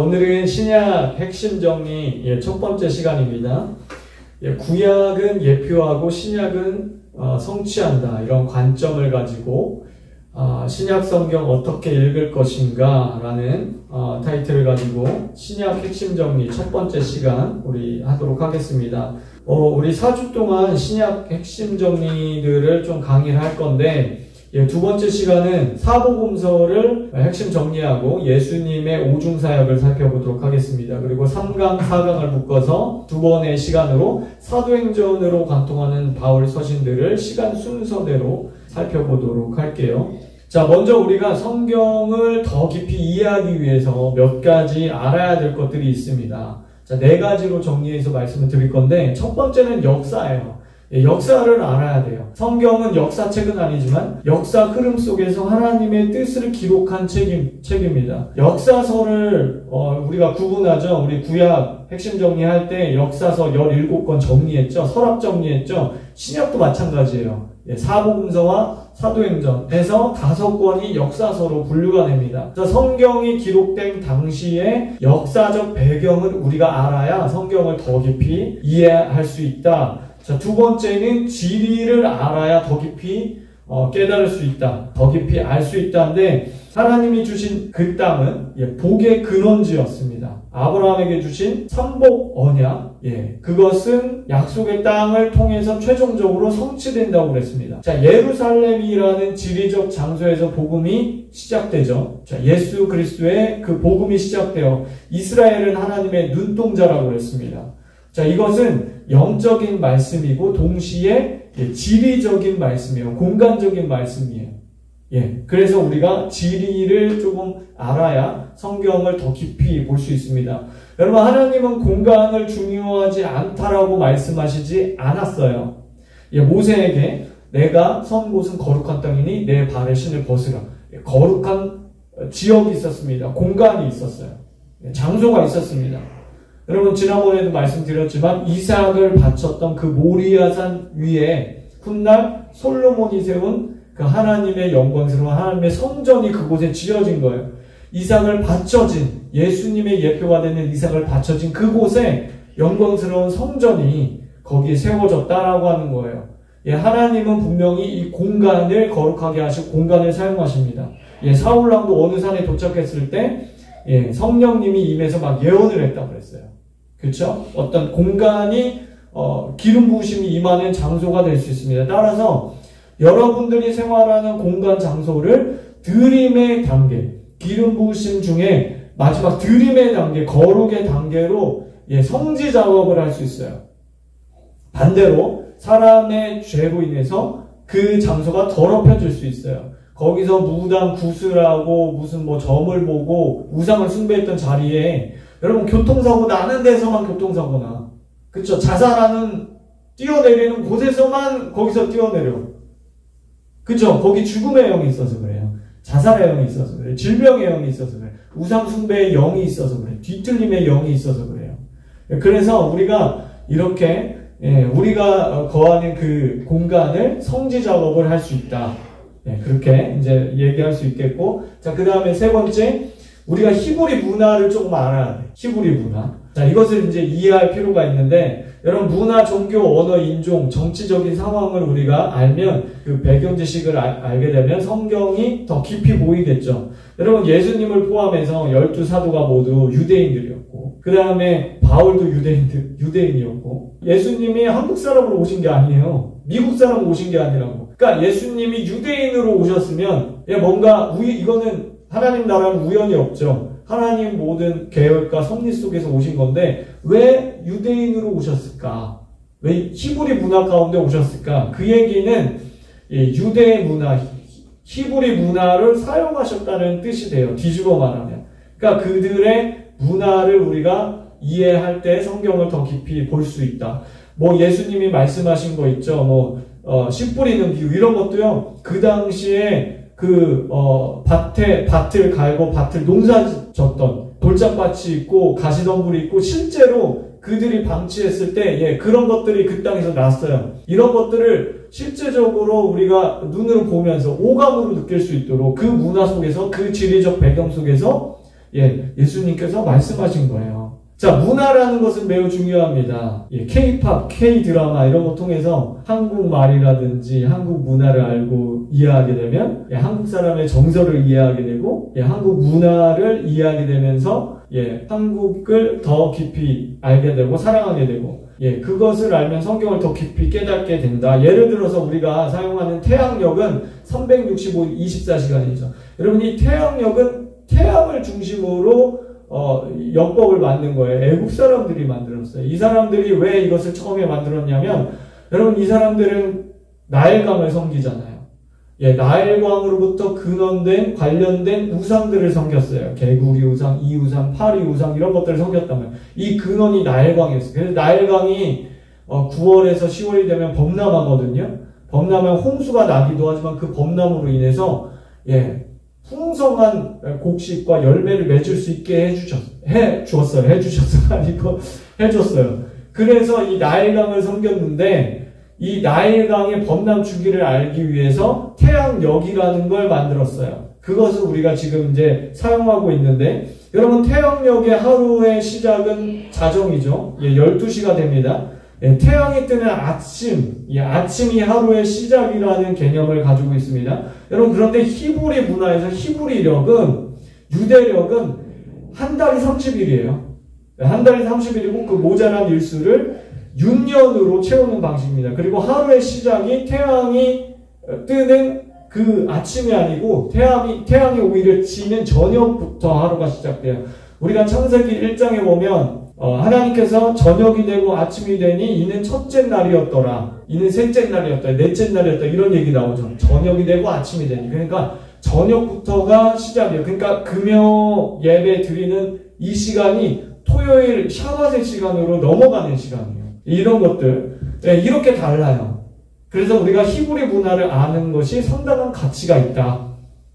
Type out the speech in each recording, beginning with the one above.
오늘은 신약 핵심 정리 첫 번째 시간입니다. 구약은 예표하고 신약은 성취한다, 이런 관점을 가지고 신약 성경 어떻게 읽을 것인가 라는 타이틀을 가지고 신약 핵심 정리 첫 번째 시간 우리 하도록 하겠습니다. 우리 4주 동안 신약 핵심 정리들을 좀 강의를 할 건데, 두 번째 시간은 사복음서를 핵심 정리하고 예수님의 오중사역을 살펴보도록 하겠습니다. 그리고 3강, 4강을 묶어서 두 번의 시간으로 사도행전으로 관통하는 바울 서신들을 시간 순서대로 살펴보도록 할게요. 자, 먼저 우리가 성경을 더 깊이 이해하기 위해서 몇 가지 알아야 될 것들이 있습니다. 자, 4가지로 정리해서 말씀을 드릴 건데, 첫 번째는 역사예요. 역사를 알아야 돼요. 성경은 역사책은 아니지만 역사 흐름 속에서 하나님의 뜻을 기록한 책입니다. 역사서를 우리가 구분하죠. 우리 구약 핵심 정리할 때 역사서 17권 정리했죠. 서랍 정리했죠. 신약도 마찬가지예요. 사복음서와 사도행전에서 5권이 역사서로 분류가 됩니다. 성경이 기록된 당시의 역사적 배경을 우리가 알아야 성경을 더 깊이 이해할 수 있다. 자, 두 번째는 지리를 알아야 더 깊이 깨달을 수 있다. 더 깊이 알 수 있다는데, 하나님이 주신 그 땅은 복의 근원지였습니다. 아브라함에게 주신 삼복 언약, 그것은 약속의 땅을 통해서 최종적으로 성취된다고 그랬습니다. 자, 예루살렘이라는 지리적 장소에서 복음이 시작되죠. 자, 예수 그리스도의 그 복음이 시작되어 이스라엘은 하나님의 눈동자라고 그랬습니다. 자, 이것은 영적인 말씀이고 동시에 지리적인 말씀이에요. 공간적인 말씀이에요. 그래서 우리가 지리를 조금 알아야 성경을 더 깊이 볼 수 있습니다. 여러분, 하나님은 공간을 중요하지 않다라고 말씀하시지 않았어요. 모세에게 내가 선 곳은 거룩한 땅이니 내 발의 신을 벗으라. 거룩한 지역이 있었습니다. 공간이 있었어요. 장소가 있었습니다. 여러분, 지난번에도 말씀드렸지만 이삭을 바쳤던 그 모리아산 위에 훗날 솔로몬이 세운 그 하나님의 영광스러운 하나님의 성전이 그곳에 지어진 거예요. 이삭을 바쳐진, 예수님의 예표가 되는 이삭을 바쳐진 그곳에 영광스러운 성전이 거기에 세워졌다라고 하는 거예요. 하나님은 분명히 이 공간을 거룩하게 하시고 공간을 사용하십니다. 사울왕도 어느 산에 도착했을 때 성령님이 임해서 막 예언을 했다고 그랬어요. 그렇죠? 어떤 공간이 기름 부으심이 임하는 장소가 될 수 있습니다. 따라서 여러분들이 생활하는 공간 장소를 드림의 단계, 기름 부으심 중에 마지막 드림의 단계, 거룩의 단계로 성지 작업을 할 수 있어요. 반대로 사람의 죄로 인해서 그 장소가 더럽혀질 수 있어요. 거기서 무당 구슬하고 무슨 점을 보고 우상을 숭배했던 자리에 여러분, 교통사고 나는 데서만 교통사고 나. 그쵸? 자살하는, 뛰어내리는 곳에서만 거기서 뛰어내려. 그쵸? 거기 죽음의 영이 있어서 그래요. 자살의 영이 있어서 그래요. 질병의 영이 있어서 그래요. 우상숭배의 영이 있어서 그래요. 뒤틀림의 영이 있어서 그래요. 그래서 우리가 이렇게, 우리가 거하는 그 공간을 성지 작업을 할 수 있다. 그렇게 이제 얘기할 수 있겠고. 자, 그 다음에 세 번째, 우리가 히브리 문화를 조금 알아야 돼. 히브리 문화. 자, 이것을 이제 이해할 필요가 있는데, 여러분, 문화, 종교, 언어, 인종, 정치적인 상황을 우리가 알면, 그 배경 지식을 알게 되면 성경이 더 깊이 보이겠죠. 여러분, 예수님을 포함해서 12사도가 모두 유대인들이었고, 그 다음에 바울도 유대인이었고, 예수님이 한국 사람으로 오신 게 아니에요. 미국 사람으로 오신 게 아니라고. 그러니까 예수님이 유대인으로 오셨으면, 뭔가, 이거는 하나님 나라는 우연이 없죠. 하나님 모든 계획과 섭리 속에서 오신 건데, 왜 유대인으로 오셨을까? 왜 히브리 문화 가운데 오셨을까? 그 얘기는 유대 문화, 히브리 문화를 사용하셨다는 뜻이 돼요. 뒤집어 말하면. 그러니까 그들의 문화를 우리가 이해할 때 성경을 더 깊이 볼 수 있다. 예수님이 말씀하신 거 있죠. 씨 뿌리는 비유, 이런 것도요. 그 당시에 밭을 갈고 밭을 농사 졌던 돌짝밭이 있고 가시덤불이 있고 실제로 그들이 방치했을 때 그런 것들이 그 땅에서 났어요. 이런 것들을 실제적으로 우리가 눈으로 보면서 오감으로 느낄 수 있도록 그 문화 속에서 그 지리적 배경 속에서 예수님께서 말씀하신 거예요. 자, 문화라는 것은 매우 중요합니다. K-팝, K-드라마 이런 거 통해서 한국말이라든지 한국 문화를 알고 이해하게 되면 한국 사람의 정서를 이해하게 되고 한국 문화를 이해하게 되면서 한국을 더 깊이 알게 되고 사랑하게 되고 그것을 알면 성경을 더 깊이 깨닫게 된다. 예를 들어서 우리가 사용하는 태양력은 365일 24시간이죠. 여러분, 이 태양력은 태양을 중심으로 영법을 만든 거예요. 애국 사람들이 만들었어요. 이 사람들이 왜 이것을 처음에 만들었냐면, 여러분, 이 사람들은 나일강을 섬기잖아요. 나일강으로부터 근원된 관련된 우상들을 섬겼어요. 개구리 우상, 이 우상, 파리 우상 이런 것들을 섬겼다면 이 근원이 나일강이었어요. 그래서 나일강이 9월에서 10월이 되면 범람하거든요. 범람하면 홍수가 나기도 하지만 그 범람으로 인해서 풍성한 곡식과 열매를 맺을 수 있게 해줬어요. 그래서 이 나일강을 섬겼는데 이 나일강의 범람 주기를 알기 위해서 태양력이라는 걸 만들었어요. 그것을 우리가 지금 이제 사용하고 있는데, 여러분, 태양력의 하루의 시작은 자정이죠. 12시가 됩니다. 태양이 뜨는 아침, 아침이 하루의 시작이라는 개념을 가지고 있습니다. 여러분, 그런데 히브리 문화에서 히브리력은, 유대력은 한 달이 30일이에요. 한 달이 30일이고 그 모자란 일수를 윤년으로 채우는 방식입니다. 그리고 하루의 시작이 태양이 뜨는 그 아침이 아니고 태양이 오히려 지는 저녁부터 하루가 시작돼요. 우리가 창세기 1장에 보면 하나님께서 저녁이 되고 아침이 되니 이는 첫째 날이었더라. 이는 셋째 날이었다. 넷째 날이었다. 이런 얘기 나오죠. 저녁이 되고 아침이 되니. 그러니까 저녁부터가 시작이에요. 그러니까 금요 예배 드리는 이 시간이 토요일 샤바셋 시간으로 넘어가는 시간이에요. 이런 것들 이렇게 달라요. 그래서 우리가 히브리 문화를 아는 것이 상당한 가치가 있다.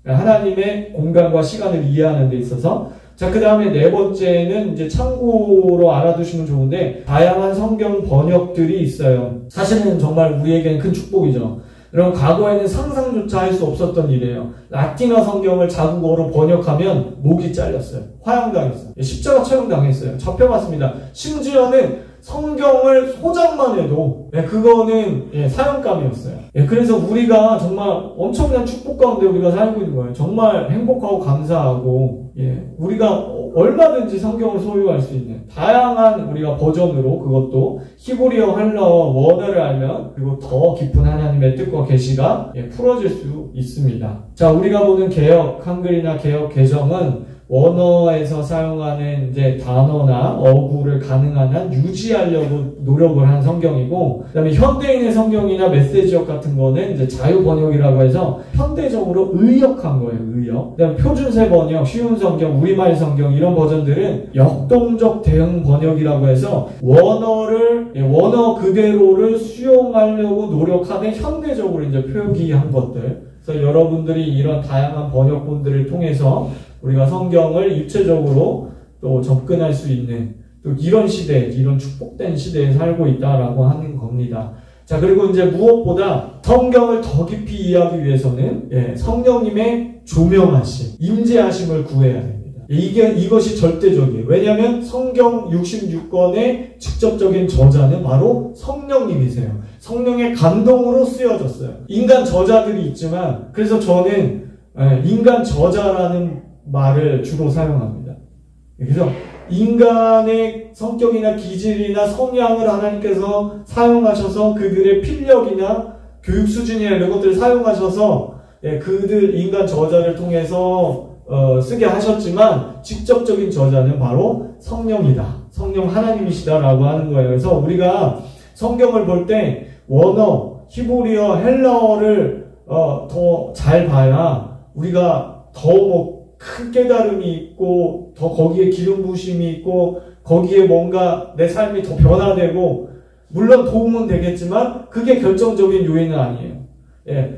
하나님의 공간과 시간을 이해하는 데 있어서. 자, 그 다음에 네 번째는 이제 참고로 알아두시면 좋은데, 다양한 성경 번역들이 있어요. 사실은 정말 우리에게는 큰 축복이죠. 여러분, 과거에는 상상조차 할 수 없었던 일이에요. 라틴어 성경을 자국어로 번역하면 목이 잘렸어요. 화형당했어요. 십자가 처형당했어요. 잡혀갔습니다. 심지어는 성경을 소장만 해도 그거는 사형감이었어요. 그래서 우리가 정말 엄청난 축복 가운데 우리가 살고 있는 거예요. 정말 행복하고 감사하고 우리가 얼마든지 성경을 소유할 수 있는 다양한 우리가 버전으로, 그것도 히브리어, 헬라어, 원어를 알면 그리고 더 깊은 하나님의 뜻과 계시가 풀어질 수 있습니다. 자, 우리가 보는 개역 한글이나 개역 개정은 원어에서 사용하는 이제 단어나 어구를 가능한 한 유지하려고 노력을 한 성경이고, 그 다음에 현대인의 성경이나 메시지역 같은 거는 이제 자유 번역이라고 해서 현대적으로 의역한 거예요. 의역. 그 다음에 표준세 번역, 쉬운 성경, 우리말 성경 이런 버전들은 역동적 대응 번역이라고 해서 원어 그대로를 수용하려고 노력하는 현대적으로 이제 표기한 것들. 그래서 여러분들이 이런 다양한 번역본들을 통해서 우리가 성경을 입체적으로 또 접근할 수 있는 또 이런 시대, 이런 축복된 시대에 살고 있다라고 하는 겁니다. 자, 그리고 이제 무엇보다 성경을 더 깊이 이해하기 위해서는 성령님의 조명하심, 임재하심을 구해야 됩니다. 이것이 절대적이에요. 왜냐하면 성경 66권의 직접적인 저자는 바로 성령님이세요. 성령의 감동으로 쓰여졌어요. 인간 저자들이 있지만, 그래서 저는 인간 저자라는 말을 주로 사용합니다. 그래서 인간의 성격이나 기질이나 성향을 하나님께서 사용하셔서 그들의 필력이나 교육 수준이나 이런 것들을 사용하셔서 그들 인간 저자를 통해서 쓰게 하셨지만, 직접적인 저자는 바로 성령이다. 성령 하나님이시다라고 하는 거예요. 그래서 우리가 성경을 볼 때 원어, 히브리어, 헬라어를 더 잘 봐야 우리가 더 큰 깨달음이 있고, 더 거기에 기름 부심이 있고, 거기에 뭔가 내 삶이 더 변화되고, 물론 도움은 되겠지만 그게 결정적인 요인은 아니에요.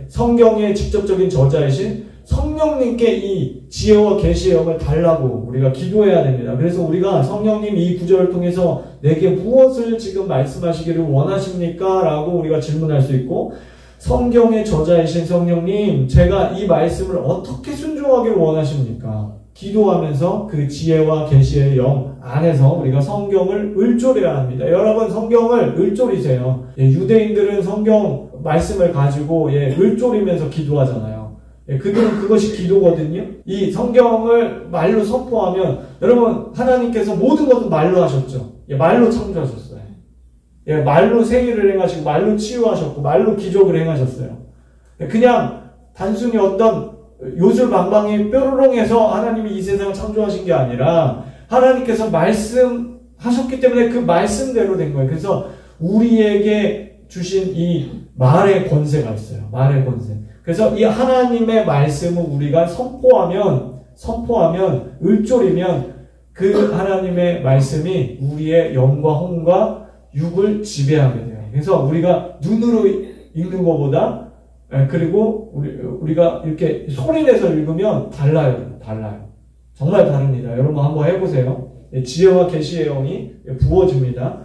성경의 직접적인 저자이신 성령님께 이 지혜와 계시의 영을 달라고 우리가 기도해야 됩니다. 그래서 우리가 성령님 이 구절을 통해서 내게 무엇을 지금 말씀하시기를 원하십니까? 라고 우리가 질문할 수 있고, 성경의 저자이신 성령님, 제가 이 말씀을 어떻게 순종하기를 원하십니까? 기도하면서 그 지혜와 계시의 영 안에서 우리가 성경을 을조려야 합니다. 여러분 성경을 을조리세요. 유대인들은 성경 말씀을 가지고 을조리면서 기도하잖아요. 그들은 그것이 기도거든요. 이 성경을 말로 선포하면 여러분 하나님께서 모든 것은 말로 하셨죠. 말로 창조하셨어요. 말로 생일을 행하시고 말로 치유하셨고 말로 기적을 행하셨어요. 그냥 단순히 어떤 요술방방이 뾰로롱해서 하나님이 이 세상을 창조하신 게 아니라 하나님께서 말씀하셨기 때문에 그 말씀대로 된 거예요. 그래서 우리에게 주신 이 말의 권세가 있어요. 말의 권세. 그래서 이 하나님의 말씀을 우리가 선포하면 을조리면 그 하나님의 말씀이 우리의 영과 혼과 육을 지배하게 돼요. 그래서 우리가 눈으로 읽는 것보다 그리고 우리가 이렇게 소리내서 읽으면 달라요. 정말 다릅니다. 여러분 한번 해보세요. 지혜와 계시의 영이 부어집니다.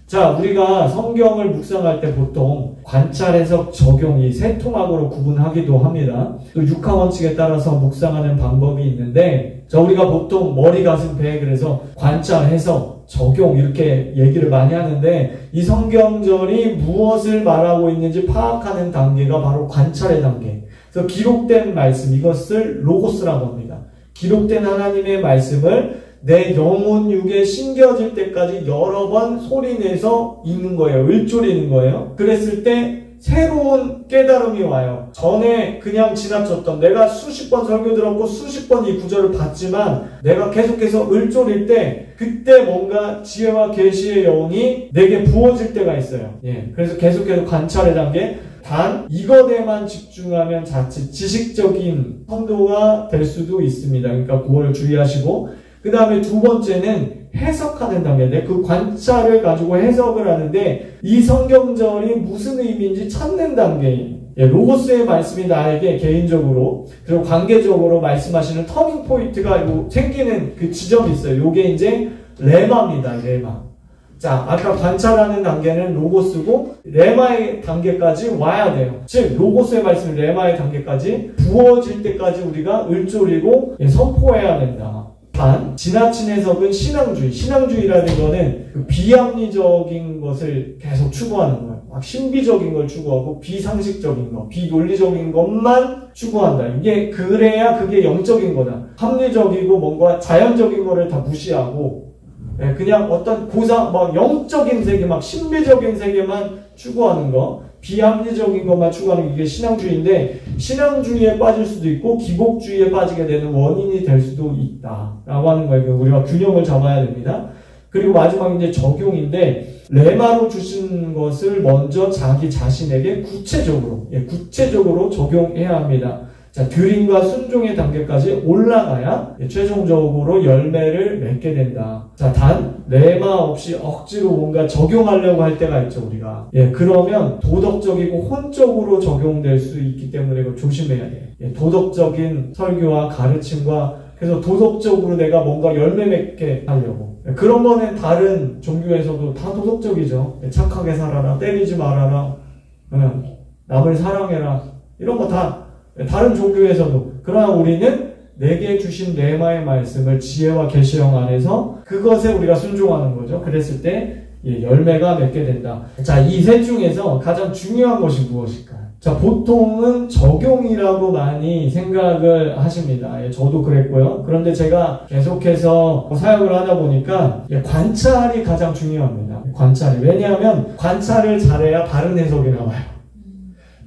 자, 우리가 성경을 묵상할 때 보통 관찰, 해석, 적용 이 세 통합으로 구분하기도 합니다. 또 육하 원칙에 따라서 묵상하는 방법이 있는데 우리가 보통 머리, 가슴, 배 그래서 관찰, 해석, 적용 이렇게 얘기를 많이 하는데 이 성경절이 무엇을 말하고 있는지 파악하는 단계가 바로 관찰의 단계. 그래서 기록된 말씀 이것을 로고스라고 합니다. 기록된 하나님의 말씀을 내 영혼 육에 심겨질 때까지 여러 번 소리내서 읽는 거예요. 을조리는 거예요. 그랬을 때 새로운 깨달음이 와요. 전에 그냥 지나쳤던 내가 수십 번 설교 들었고 수십 번 이 구절을 봤지만 내가 계속해서 을조릴 때 그때 뭔가 지혜와 계시의 영이 내게 부어질 때가 있어요. 그래서 계속해서 관찰의 단계. 단 이것에만 집중하면 자칫 지식적인 선도가 될 수도 있습니다. 그러니까 그걸 주의하시고 그 다음에 두 번째는 해석하는 단계인데 그 관찰을 가지고 해석을 하는데 이 성경절이 무슨 의미인지 찾는 단계예요. 로고스의 말씀이 나에게 개인적으로 그리고 관계적으로 말씀하시는 터닝 포인트가 생기는 그 지점이 있어요. 이게 이제 레마입니다. 레마. 자, 아까 관찰하는 단계는 로고스고 레마의 단계까지 와야 돼요. 즉 로고스의 말씀 레마의 단계까지 부어질 때까지 우리가 을조리고 선포해야 된다. 단 지나친 해석은 신앙주의라는 거는 그 비합리적인 것을 계속 추구하는 거예요. 막 신비적인 걸 추구하고 비상식적인 거, 비논리적인 것만 추구한다. 이게 그래야 그게 영적인 거다. 합리적이고 뭔가 자연적인 거를 다 무시하고 그냥 어떤 막 영적인 세계, 막 신비적인 세계만 추구하는 거, 비합리적인 것만 추구하는 이게 신앙주의인데 신앙주의에 빠질 수도 있고 기복주의에 빠지게 되는 원인이 될 수도 있다라고 하는 거예요. 우리가 균형을 잡아야 됩니다. 그리고 마지막 이제 적용인데 레마로 주신 것을 먼저 자기 자신에게 구체적으로 적용해야 합니다. 자, 들임과 순종의 단계까지 올라가야 최종적으로 열매를 맺게 된다. 자, 단 레마 없이 억지로 뭔가 적용하려고 할 때가 있죠, 우리가. 그러면 도덕적이고 혼적으로 적용될 수 있기 때문에 이거 조심해야 돼요. 도덕적인 설교와 가르침과 그래서 도덕적으로 내가 뭔가 열매 맺게 하려고. 그런 거는 다른 종교에서도 다 도덕적이죠. 착하게 살아라, 때리지 말아라, 남을 사랑해라, 이런 거 다 다른 종교에서도. 그러나 우리는 내게 주신 레마의 말씀을 지혜와 계시형 안에서 그것에 우리가 순종하는 거죠. 그랬을 때 열매가 맺게 된다. 자, 이 셋 중에서 가장 중요한 것이 무엇일까요? 자, 보통은 적용이라고 많이 생각을 하십니다. 저도 그랬고요. 그런데 제가 계속해서 사역을 하다 보니까 관찰이 가장 중요합니다. 관찰이. 왜냐하면 관찰을 잘해야 바른 해석이 나와요.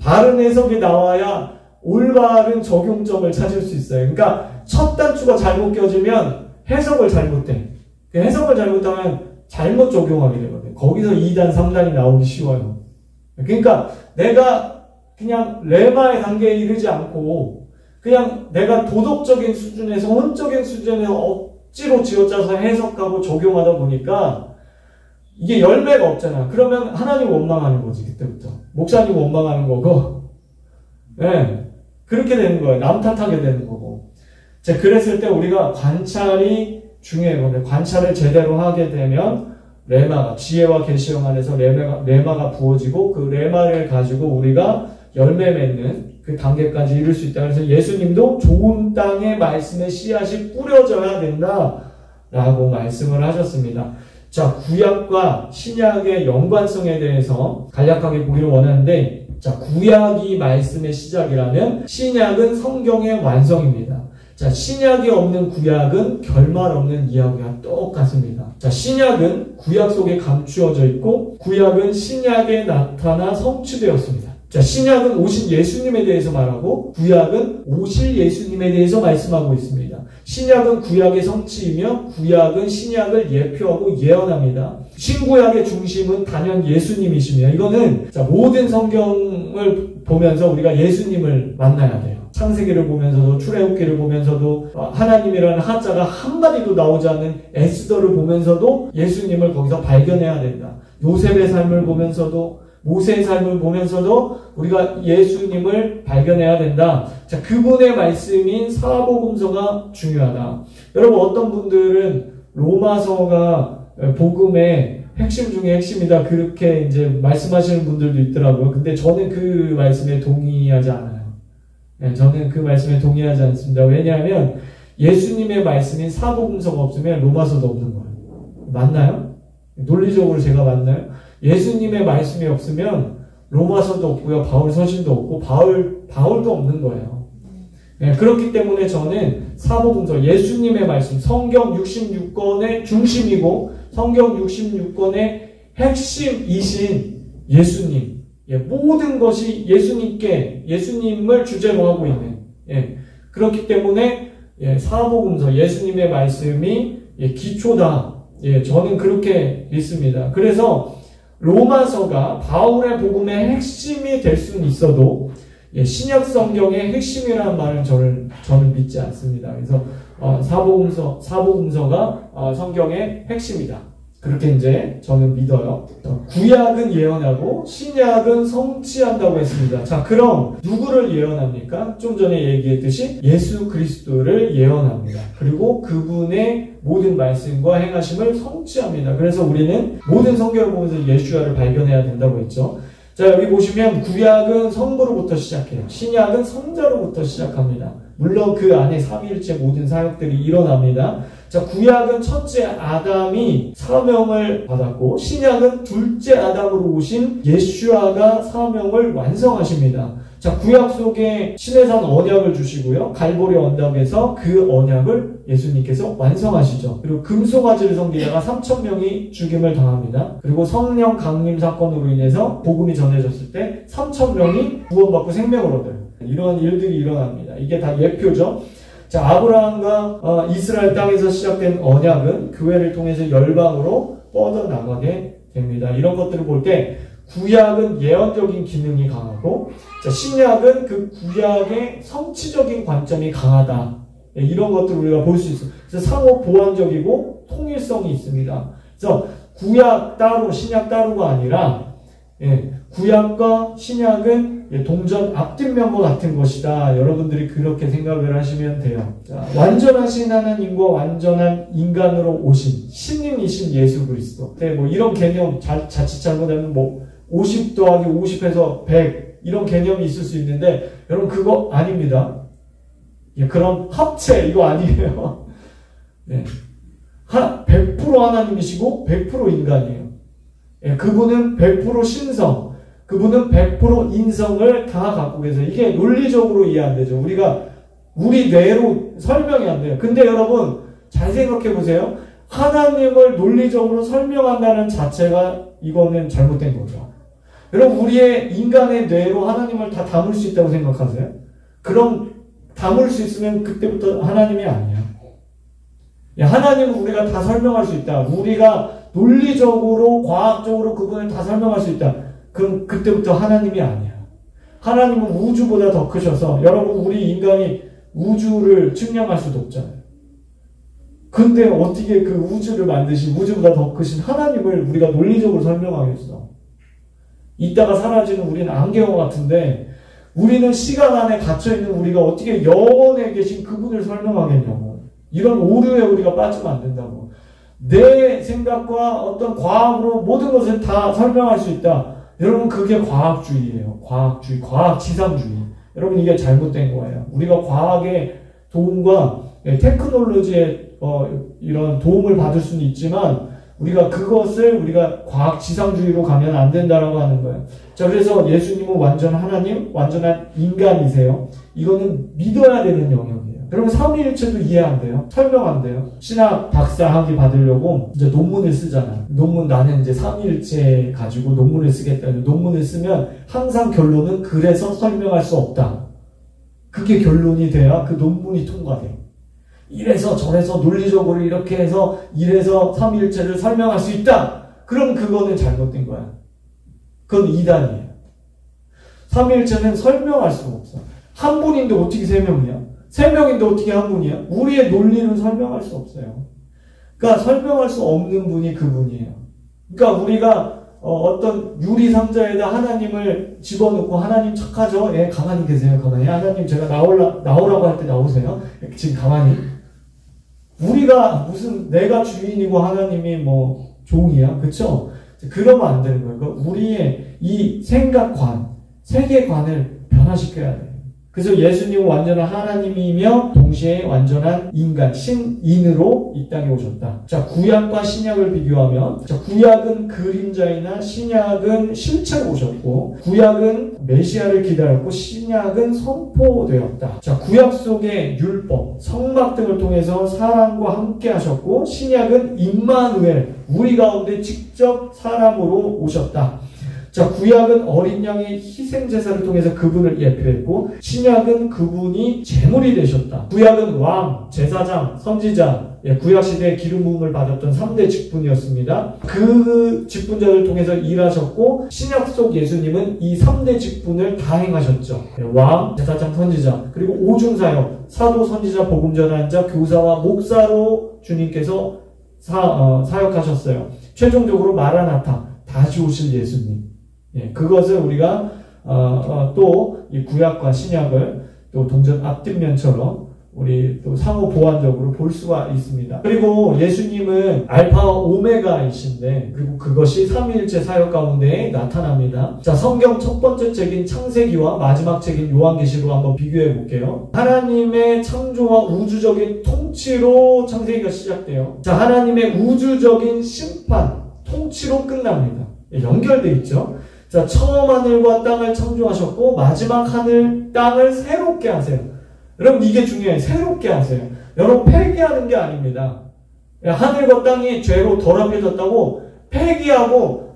바른 해석이 나와야 올바른 적용점을 찾을 수 있어요. 그러니까 첫 단추가 잘못 껴지면 해석을 잘못해. 해석을 잘못하면 잘못 적용하게 되거든요. 거기서 2단, 3단이 나오기 쉬워요. 그러니까 내가 그냥 레마의 단계에 이르지 않고 그냥 내가 도덕적인 수준에서 혼적인 수준에서 억지로 쥐어짜서 해석하고 적용하다 보니까 이게 열매가 없잖아. 그러면 하나님 원망하는 거지, 그때부터. 목사님 원망하는 거고. 그렇게 되는 거예요. 남 탓하게 되는 거고. 자, 그랬을 때 우리가 관찰이 중요해요. 관찰을 제대로 하게 되면 레마가, 지혜와 계시형 안에서 레마가 부어지고 그 레마를 가지고 우리가 열매 맺는 그 단계까지 이룰 수 있다. 그래서 예수님도 좋은 땅에 말씀의 씨앗이 뿌려져야 된다라고 말씀을 하셨습니다. 자, 구약과 신약의 연관성에 대해서 간략하게 보기를 원하는데, 자, 구약이 말씀의 시작이라면 신약은 성경의 완성입니다. 자, 신약이 없는 구약은 결말 없는 이야기와 똑같습니다. 자, 신약은 구약 속에 감추어져 있고 구약은 신약에 나타나 성취되었습니다. 자, 신약은 오신 예수님에 대해서 말하고 구약은 오실 예수님에 대해서 말씀하고 있습니다. 신약은 구약의 성취이며 구약은 신약을 예표하고 예언합니다. 신구약의 중심은 단연 예수님이시며 이거는 자, 모든 성경을 보면서 우리가 예수님을 만나야 돼요. 창세기를 보면서도 출애굽기를 보면서도 하나님이라는 한자가 한마디도 나오지 않는 에스더를 보면서도 예수님을 거기서 발견해야 된다. 요셉의 삶을 보면서도 모세의 삶을 보면서도 우리가 예수님을 발견해야 된다. 자, 그분의 말씀인 사복음서가 중요하다. 여러분 어떤 분들은 로마서가 복음의 핵심 중에 핵심이다. 그렇게 이제 말씀하시는 분들도 있더라고요. 근데 저는 그 말씀에 동의하지 않아요. 네, 저는 그 말씀에 동의하지 않습니다. 왜냐하면 예수님의 말씀인 사복음서가 없으면 로마서도 없는 거예요. 맞나요? 논리적으로 제가 맞나요? 예수님의 말씀이 없으면 로마서도 없고요. 바울 서신도 없고 바울도 없는 거예요. 네, 그렇기 때문에 저는 사복음서, 예수님의 말씀, 성경 66권의 중심이고 성경 66권의 핵심이신 예수님, 모든 것이 예수님을 주제로 하고 있는, 그렇기 때문에 사복음서, 예수님의 말씀이 기초다. 저는 그렇게 믿습니다. 그래서 로마서가 바울의 복음의 핵심이 될 수는 있어도 신약 성경의 핵심이라는 말은 저는 믿지 않습니다. 그래서 사복음서가 성경의 핵심이다. 그렇게 이제 저는 믿어요. 구약은 예언하고 신약은 성취한다고 했습니다. 자, 그럼 누구를 예언합니까? 좀 전에 얘기했듯이 예수 그리스도를 예언합니다. 그리고 그분의 모든 말씀과 행하심을 성취합니다. 그래서 우리는 모든 성경을 보면서 예수야를 발견해야 된다고 했죠. 자, 여기 보시면 구약은 성부로부터 시작해요. 신약은 성자로부터 시작합니다. 물론 그 안에 삼위일체 모든 사역들이 일어납니다. 자, 구약은 첫째 아담이 사명을 받았고 신약은 둘째 아담으로 오신 예수아가 사명을 완성하십니다. 자, 구약 속에 시내산 언약을 주시고요. 갈보리 언덕에서 그 언약을 예수님께서 완성하시죠. 그리고 금송아지를 섬기다가 3,000명이 죽임을 당합니다. 그리고 성령 강림 사건으로 인해서 복음이 전해졌을 때 3,000명이 구원받고 생명을 얻어요. 이런 일들이 일어납니다. 이게 다 예표죠. 자, 아브라함과 이스라엘 땅에서 시작된 언약은 교회를 통해서 열방으로 뻗어나가게 됩니다. 이런 것들을 볼 때 구약은 예언적인 기능이 강하고, 자, 신약은 그 구약의 성취적인 관점이 강하다. 이런 것들을 우리가 볼 수 있어요. 그래서 상호 보완적이고 통일성이 있습니다. 그래서 구약 따로, 신약 따로가 아니라, 구약과 신약은 동전 앞뒷면과 같은 것이다. 여러분들이 그렇게 생각을 하시면 돼요. 자, 완전하신 하나님과 완전한 인간으로 오신 신님이신 예수 그리스도. 뭐 이런 개념 자칫 잘못하면 50 더하기 50에서 100 이런 개념이 있을 수 있는데 여러분 그거 아닙니다. 그런 합체 이거 아니에요. 100% 하나님이시고 100% 인간이에요. 그분은 100% 신성, 그분은 100% 인성을 다 갖고 계세요. 이게 논리적으로 이해 안 되죠. 우리 뇌로 설명이 안 돼요. 근데 여러분, 잘 생각해 보세요. 하나님을 논리적으로 설명한다는 자체가 이거는 잘못된 거죠. 여러분, 우리의 인간의 뇌로 하나님을 다 담을 수 있다고 생각하세요? 그럼 담을 수 있으면 그때부터 하나님이 아니야. 하나님은 우리가 다 설명할 수 있다. 우리가 논리적으로, 과학적으로 그분을 다 설명할 수 있다. 그럼 그때부터 하나님이 아니야. 하나님은 우주보다 더 크셔서 여러분 우리 인간이 우주를 측량할 수도 없잖아요. 근데 어떻게 그 우주를 만드신 우주보다 더 크신 하나님을 우리가 논리적으로 설명하겠어? 이따가 사라지는 우리는 안개와 같은데 우리는 시간 안에 갇혀있는 우리가 어떻게 영원에 계신 그분을 설명하겠냐고. 이런 오류에 우리가 빠지면 안 된다고. 내 생각과 어떤 과학으로 모든 것을 다 설명할 수 있다. 여러분 그게 과학주의예요. 과학주의, 과학지상주의. 여러분 이게 잘못된 거예요. 우리가 과학의 도움과 테크놀로지의 이런 도움을 받을 수는 있지만 우리가 그것을 우리가 과학 지상주의로 가면 안 된다라고 하는 거예요. 자, 그래서 예수님은 완전 하나님, 완전한 인간이세요. 이거는 믿어야 되는 영역이에요. 여러분 삼위일체도 이해 안 돼요? 설명 안 돼요? 신학 박사 학위 받으려고 이제 논문을 쓰잖아요. 논문 나는 이제 삼위일체 가지고 논문을 쓰겠다. 논문을 쓰면 항상 결론은 그래서 설명할 수 없다. 그게 결론이 돼야 그 논문이 통과돼요. 이래서 저래서 논리적으로 이렇게 해서 이래서 삼위일체를 설명할 수 있다. 그럼 그거는 잘못된 거야. 그건 이단이에요. 삼위일체는 설명할 수가 없어. 한 분인데 어떻게 세 명이야? 세 명인데 어떻게 한 분이야? 우리의 논리는 설명할 수 없어요. 그러니까 설명할 수 없는 분이 그분이에요. 그러니까 우리가 어떤 유리 상자에다 하나님을 집어넣고 하나님 착하죠? 예, 가만히 계세요. 가만히. 하나님 제가 나오라고 할 때 나오세요. 지금 가만히. 우리가 무슨 내가 주인이고 하나님이 뭐 종이야. 그쵸? 그러면 안 되는 거예요. 그러니까 우리의 이 생각관, 세계관을 변화시켜야 돼요. 그래서 예수님은 완전한 하나님이며 동시에 완전한 인간, 신인으로 이 땅에 오셨다. 자, 구약과 신약을 비교하면 자, 구약은 그림자이나 신약은 실체로 오셨고 구약은 메시아를 기다렸고 신약은 선포되었다. 자, 구약 속의 율법, 성막 등을 통해서 사람과 함께 하셨고 신약은 임마누엘, 우리 가운데 직접 사람으로 오셨다. 자, 구약은 어린 양의 희생제사를 통해서 그분을 예표했고 신약은 그분이 제물이 되셨다. 구약은 왕, 제사장, 선지자, 구약시대에 기름 부음을 받았던 3대 직분이었습니다. 그 직분자를 통해서 일하셨고 신약 속 예수님은 이 3대 직분을 다 행하셨죠. 왕, 제사장, 선지자, 그리고 오중사역, 사도, 선지자, 복음 전하는 자, 교사와 목사로 주님께서 사역하셨어요. 최종적으로 마라나타, 다시 오실 예수님. 그것을 우리가 또 이 구약과 신약을 또 동전 앞뒷면처럼 우리 또 상호 보완적으로 볼 수가 있습니다. 그리고 예수님은 알파와 오메가이신데 그리고 그것이 삼위일체 사역 가운데 나타납니다. 자, 성경 첫 번째 책인 창세기와 마지막 책인 요한계시로 한번 비교해 볼게요. 하나님의 창조와 우주적인 통치로 창세기가 시작돼요. 자, 하나님의 우주적인 심판, 통치로 끝납니다. 연결돼 있죠. 자, 처음 하늘과 땅을 창조하셨고 마지막 하늘, 땅을 새롭게 하세요. 여러분 이게 중요해요. 새롭게 하세요. 여러분 폐기하는 게 아닙니다. 하늘과 땅이 죄로 더럽혀졌다고 폐기하고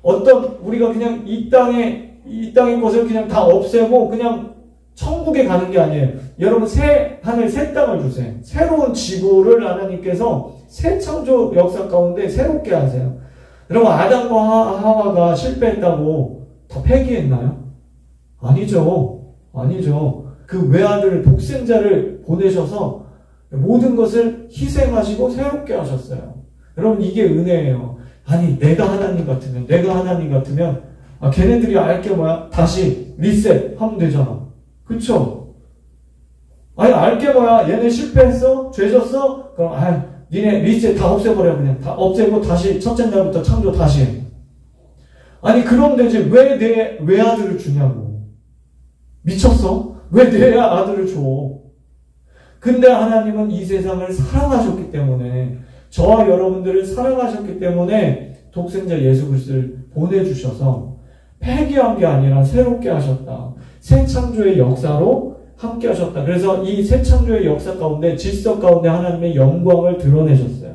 어떤 우리가 그냥 이 땅의 것을 그냥 다 없애고 그냥 천국에 가는 게 아니에요. 여러분 새 하늘 새 땅을 주세요. 새로운 지구를 하나님께서 새 창조 역사 가운데 새롭게 하세요. 여러분 아담과 하와가 실패했다고 다 폐기했나요? 아니죠. 그 외아들 독생자를 보내셔서 모든 것을 희생하시고 새롭게 하셨어요. 여러분 이게 은혜예요. 아니 내가 하나님 같으면 걔네들이 알 게 뭐야? 다시 리셋 하면 되잖아. 그쵸? 아니 알 게 뭐야? 얘네 실패했어? 죄 졌어? 그럼 니네 리셋 다 없애버려. 그냥 다 없애고 다시 첫째 날부터 창조 다시 해. 아니 그럼 되지 왜 내 외아들을 주냐고. 미쳤어? 왜 내 아들을 줘? 근데 하나님은 이 세상을 사랑하셨기 때문에 저와 여러분들을 사랑하셨기 때문에 독생자 예수 그리스도를 보내주셔서 폐기한 게 아니라 새롭게 하셨다. 새 창조의 역사로 함께 하셨다. 그래서 이 새 창조의 역사 가운데 질서 가운데 하나님의 영광을 드러내셨어요.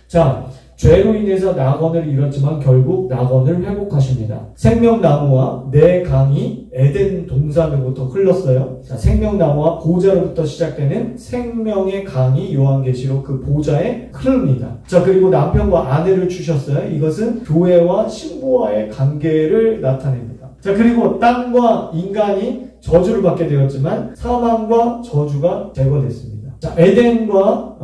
자, 죄로 인해서 낙원을 잃었지만 결국 낙원을 회복하십니다. 생명나무와 네 강이 에덴 동산으로부터 흘렀어요. 자, 생명나무와 보좌로부터 시작되는 생명의 강이 요한계시록 그 보좌에 흐릅니다. 자, 그리고 남편과 아내를 주셨어요. 이것은 교회와 신부와의 관계를 나타냅니다. 자, 그리고 땅과 인간이 저주를 받게 되었지만 사망과 저주가 제거됐습니다. 자, 에덴과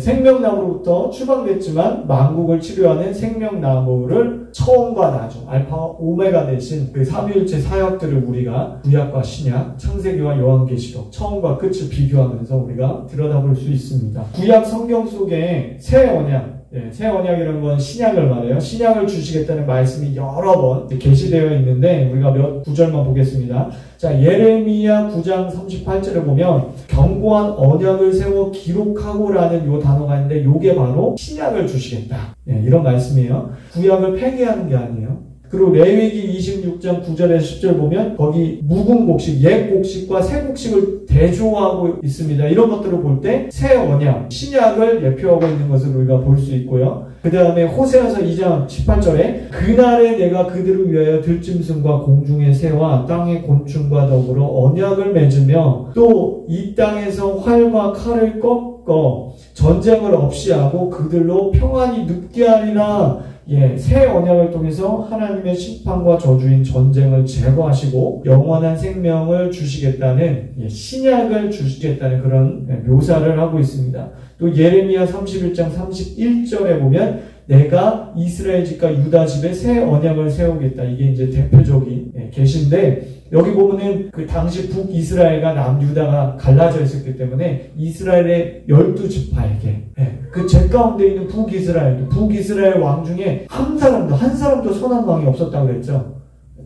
생명나무로부터 추방됐지만 만국을 치료하는 생명나무를 처음과 나중, 알파와 오메가 대신 그 삼위일체 사역들을 우리가 구약과 신약, 창세기와 요한계시록 처음과 끝을 비교하면서 우리가 들여다볼 수 있습니다. 구약 성경 속에 새 언약, 예, 새 언약이라는 건 신약을 말해요. 신약을 주시겠다는 말씀이 여러 번 게시되어 있는데 우리가 몇 구절만 보겠습니다. 자, 예레미야 9장 38절을 보면 견고한 언약을 세워 기록하고라는 요 단어가 있는데 요게 바로 신약을 주시겠다. 예, 이런 말씀이에요. 구약을 폐기하는 게 아니에요. 그리고 레위기 26장 9절에서 10절 보면 거기 묵은 곡식, 옛 곡식과 새 곡식을 대조하고 있습니다. 이런 것들을 볼 때 새 언약, 신약을 예표하고 있는 것을 우리가 볼 수 있고요. 그 다음에 호세아서 2장 18절에 그날에 내가 그들을 위하여 들짐승과 공중의 새와 땅의 곤충과 더불어 언약을 맺으며 또 이 땅에서 활과 칼을 꺾어 전쟁을 없이 하고 그들로 평안히 눕게 하리라. 예, 새 언약을 통해서 하나님의 심판과 저주인 전쟁을 제거하시고 영원한 생명을 주시겠다는 신약을 주시겠다는 그런 묘사를 하고 있습니다. 또 예레미야 31장 31절에 보면 내가 이스라엘 집과 유다 집에 새 언약을 세우겠다. 이게 이제 대표적인 계시인데 여기 보면은 그 당시 북이스라엘과 남유다가 갈라져 있었기 때문에 이스라엘의 12지파에게 그 제 가운데 있는 북이스라엘 왕 중에 한 사람도 선한 왕이 없었다고 그랬죠.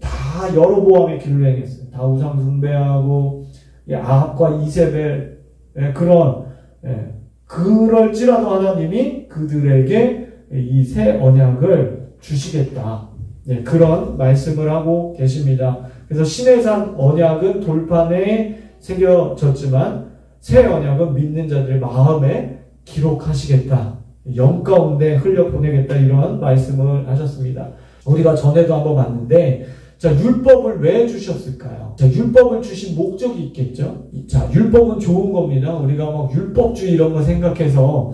다 여로보암의 길로 행했어요. 다 우상 숭배하고 아합과 이세벨 그럴지라도 하나님이 그들에게 이 새 언약을 주시겠다. 그런 말씀을 하고 계십니다. 그래서 시내산 언약은 돌판에 새겨졌지만 새 언약은 믿는 자들의 마음에 기록하시겠다. 영 가운데 흘려보내겠다. 이런 말씀을 하셨습니다. 우리가 전에도 한번 봤는데 자, 율법을 왜 주셨을까요? 자, 율법을 주신 목적이 있겠죠? 자, 율법은 좋은 겁니다. 우리가 막 율법주의 이런 거 생각해서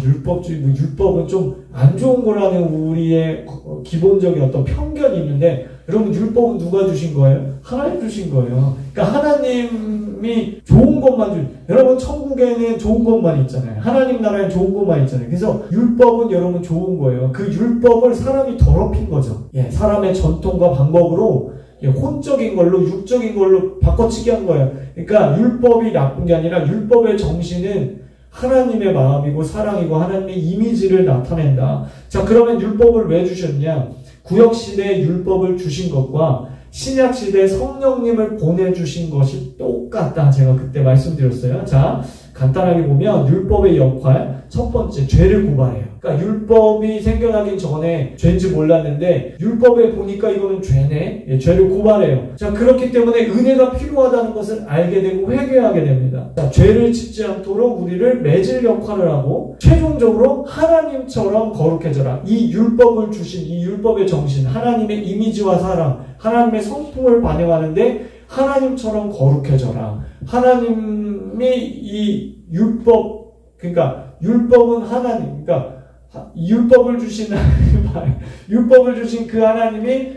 율법은 좀 안 좋은 거라는 우리의 기본적인 어떤 편견이 있는데 여러분 율법은 누가 주신 거예요? 하나님 주신 거예요. 그러니까 하나님이 좋은 것만 여러분 천국에는 좋은 것만 있잖아요. 하나님 나라에 좋은 것만 있잖아요. 그래서 율법은 여러분 좋은 거예요. 그 율법을 사람이 더럽힌 거죠. 사람의 전통과 방법으로 혼적인 걸로 육적인 걸로 바꿔치기 한 거예요. 그러니까 율법이 나쁜 게 아니라 율법의 정신은 하나님의 마음이고 사랑이고 하나님의 이미지를 나타낸다. 자, 그러면 율법을 왜 주셨냐? 구약시대에 율법을 주신 것과 신약시대에 성령님을 보내주신 것이 똑같다. 제가 그때 말씀드렸어요. 자, 간단하게 보면 율법의 역할, 첫 번째, 죄를 고발해요. 그러니까 율법이 생겨나기 전에 죄인지 몰랐는데 율법에 보니까 이거는 죄네. 죄를 고발해요. 자, 그렇기 때문에 은혜가 필요하다는 것을 알게 되고 회개하게 됩니다. 자, 죄를 짓지 않도록 우리를 맺을 역할을 하고 최종적으로 하나님처럼 거룩해져라. 이 율법을 주신 이 율법의 정신, 하나님의 이미지와 사랑, 하나님의 성품을 반영하는데 하나님처럼 거룩해져라. 하나님이 이 율법, 그러니까 율법은 하나님, 그러니까 율법을 주신 그 하나님이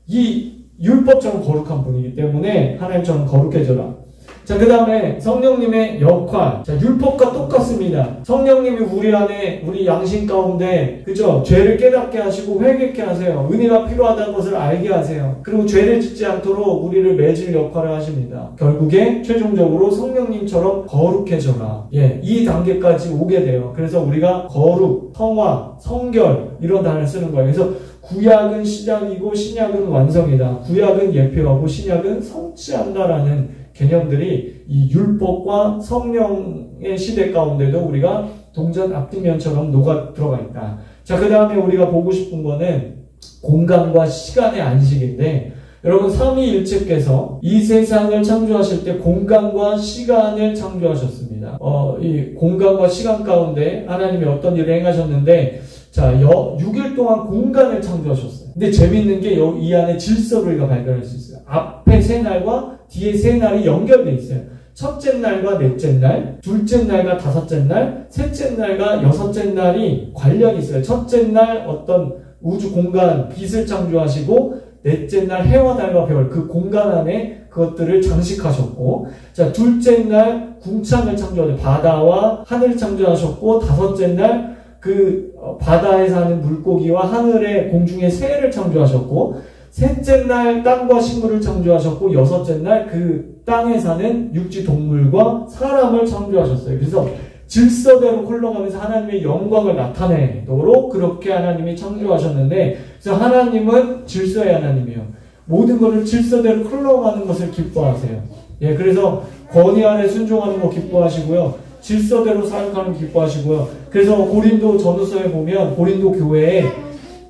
이 율법처럼 거룩한 분이기 때문에 하나님처럼 거룩해져라. 자, 그 다음에 성령님의 역할. 자, 율법과 똑같습니다. 성령님이 우리 안에, 우리 양심 가운데, 그죠? 죄를 깨닫게 하시고 회개케 하세요. 은혜가 필요하다는 것을 알게 하세요. 그리고 죄를 짓지 않도록 우리를 맺을 역할을 하십니다. 결국에 최종적으로 성령님처럼 거룩해져라. 이 단계까지 오게 돼요. 그래서 우리가 거룩, 성화, 성결 이런 단어를 쓰는 거예요. 그래서 구약은 시작이고 신약은 완성이다. 구약은 예표하고 신약은 성취한다라는 개념들이 이 율법과 성령의 시대 가운데도 우리가 동전 앞뒷면처럼 녹아 들어가 있다. 자, 그 다음에 우리가 보고 싶은 거는 공간과 시간의 안식인데 여러분 삼위일체께서 이 세상을 창조하실 때 공간과 시간을 창조하셨습니다. 이 공간과 시간 가운데 하나님이 어떤 일을 행하셨는데 자, 6일 동안 공간을 창조하셨어요. 근데 재밌는 게 이 안에 질서를 우리가 발견할 수 있어요. 앞에 세 날과 뒤에 세 날이 연결되어 있어요. 첫째 날과 넷째 날, 둘째 날과 다섯째 날, 셋째 날과 여섯째 날이 관련이 있어요. 첫째 날 어떤 우주 공간, 빛을 창조하시고 넷째 날 해와 달과 별, 그 공간 안에 그것들을 장식하셨고 자, 둘째 날 궁창을 창조하셨고 바다와 하늘을 창조하셨고 다섯째 날 그 바다에 사는 물고기와 하늘의 공중의 새를 창조하셨고 셋째 날 땅과 식물을 창조하셨고 여섯째 날 그 땅에 사는 육지 동물과 사람을 창조하셨어요. 그래서 질서대로 흘러가면서 하나님의 영광을 나타내도록 그렇게 하나님이 창조하셨는데, 그래서 하나님은 질서의 하나님이요. 모든 것을 질서대로 흘러가는 것을 기뻐하세요. 예, 그래서 권위 아래 순종하는 거 기뻐하시고요. 질서대로 사역하는 거 기뻐하시고요. 그래서 고린도 전후서에 보면 고린도 교회에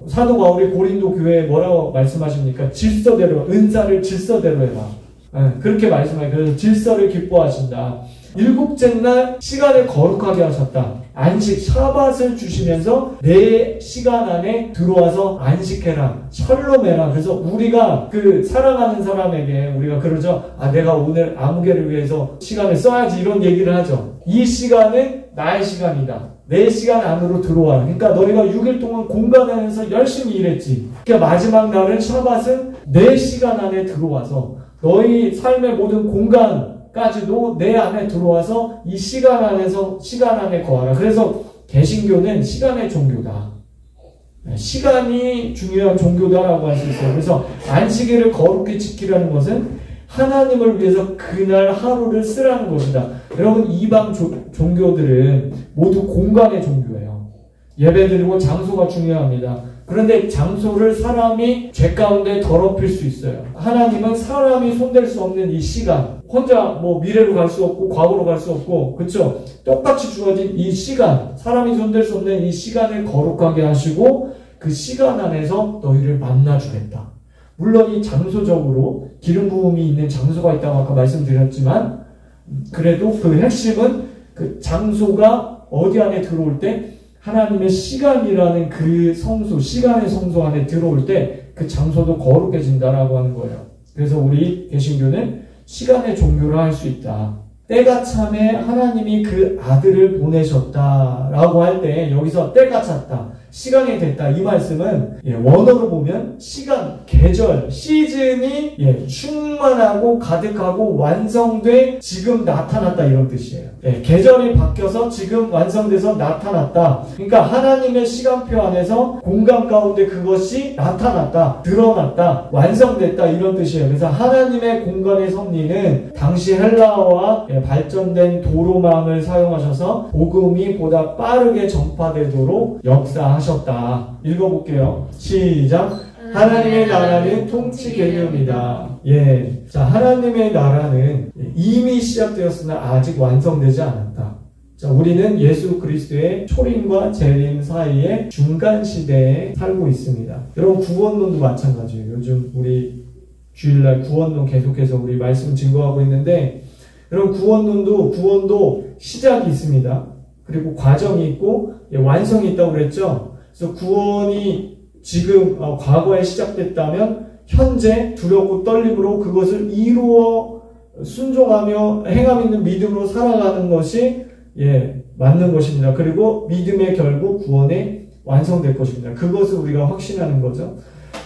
사도 바울이 고린도 교회에 뭐라고 말씀하십니까? 질서대로, 은사를 질서대로 해라. 예, 그렇게 말씀하세요. 그래서 질서를 기뻐하신다. 일곱째 날 시간을 거룩하게 하셨다. 안식, 샤밧을 주시면서 내 시간 안에 들어와서 안식해라. 샬롬해라. 그래서 우리가 그 사랑하는 사람에게 우리가 그러죠. 아, 내가 오늘 아무개를 위해서 시간을 써야지 이런 얘기를 하죠. 이 시간은 나의 시간이다. 내 시간 안으로 들어와라. 그러니까 너희가 6일 동안 공간 안에서 열심히 일했지. 그러니까 마지막 날은 샤밧은 내 시간 안에 들어와서 너희 삶의 모든 공간까지도 내 안에 들어와서 이 시간 안에서 시간 안에 거하라. 그래서 개신교는 시간의 종교다. 시간이 중요한 종교다라고 할 수 있어요. 그래서 안식일을 거룩히 지키라는 것은 하나님을 위해서 그날 하루를 쓰라는 것이다. 여러분, 이방 종교들은 모두 공간의 종교예요. 예배드리고 장소가 중요합니다. 그런데 장소를 사람이 죄 가운데 더럽힐 수 있어요. 하나님은 사람이 손댈 수 없는 이 시간, 혼자 뭐 미래로 갈 수 없고 과거로 갈 수 없고, 그쵸? 똑같이 주어진 이 시간, 사람이 손댈 수 없는 이 시간을 거룩하게 하시고 그 시간 안에서 너희를 만나주겠다. 물론 이 장소적으로 기름 부음이 있는 장소가 있다고 아까 말씀드렸지만, 그래도 그 핵심은 그 장소가 어디 안에 들어올 때 하나님의 시간이라는 그 성소, 시간의 성소 안에 들어올 때 그 장소도 거룩해진다라고 하는 거예요. 그래서 우리 개신교는 시간의 종교를 할 수 있다. 때가 참에 하나님이 그 아들을 보내셨다라고 할 때 여기서 때가 찼다, 시간이 됐다, 이 말씀은 원어로 보면 시간, 계절, 시즌이 충만하고 가득하고 완성돼 지금 나타났다 이런 뜻이에요. 계절이 바뀌어서 지금 완성돼서 나타났다. 그러니까 하나님의 시간표 안에서 공간 가운데 그것이 나타났다, 드러났다, 완성됐다 이런 뜻이에요. 그래서 하나님의 공간의 섭리는 당시 헬라어와 발전된 도로망을 사용하셔서 복음이 보다 빠르게 전파되도록 역사하셨다. 읽어볼게요. 시작. 하나님의 나라는 통치 개념이다. 자, 하나님의 나라는 이미 시작되었으나 아직 완성되지 않았다. 자, 우리는 예수 그리스도의 초림과 재림 사이의 중간 시대에 살고 있습니다. 여러분, 구원론도 마찬가지예요. 요즘 우리 주일날 구원론 계속해서 우리 말씀 증거하고 있는데, 여러분, 구원도 시작이 있습니다. 그리고 과정이 있고 완성이 있다고 그랬죠. 그래서 구원이 지금 과거에 시작됐다면 현재 두렵고 떨림으로 그것을 이루어 순종하며 행함 있는 믿음으로 살아가는 것이 맞는 것입니다. 그리고 믿음의 결국 구원에 완성될 것입니다. 그것을 우리가 확신하는 거죠.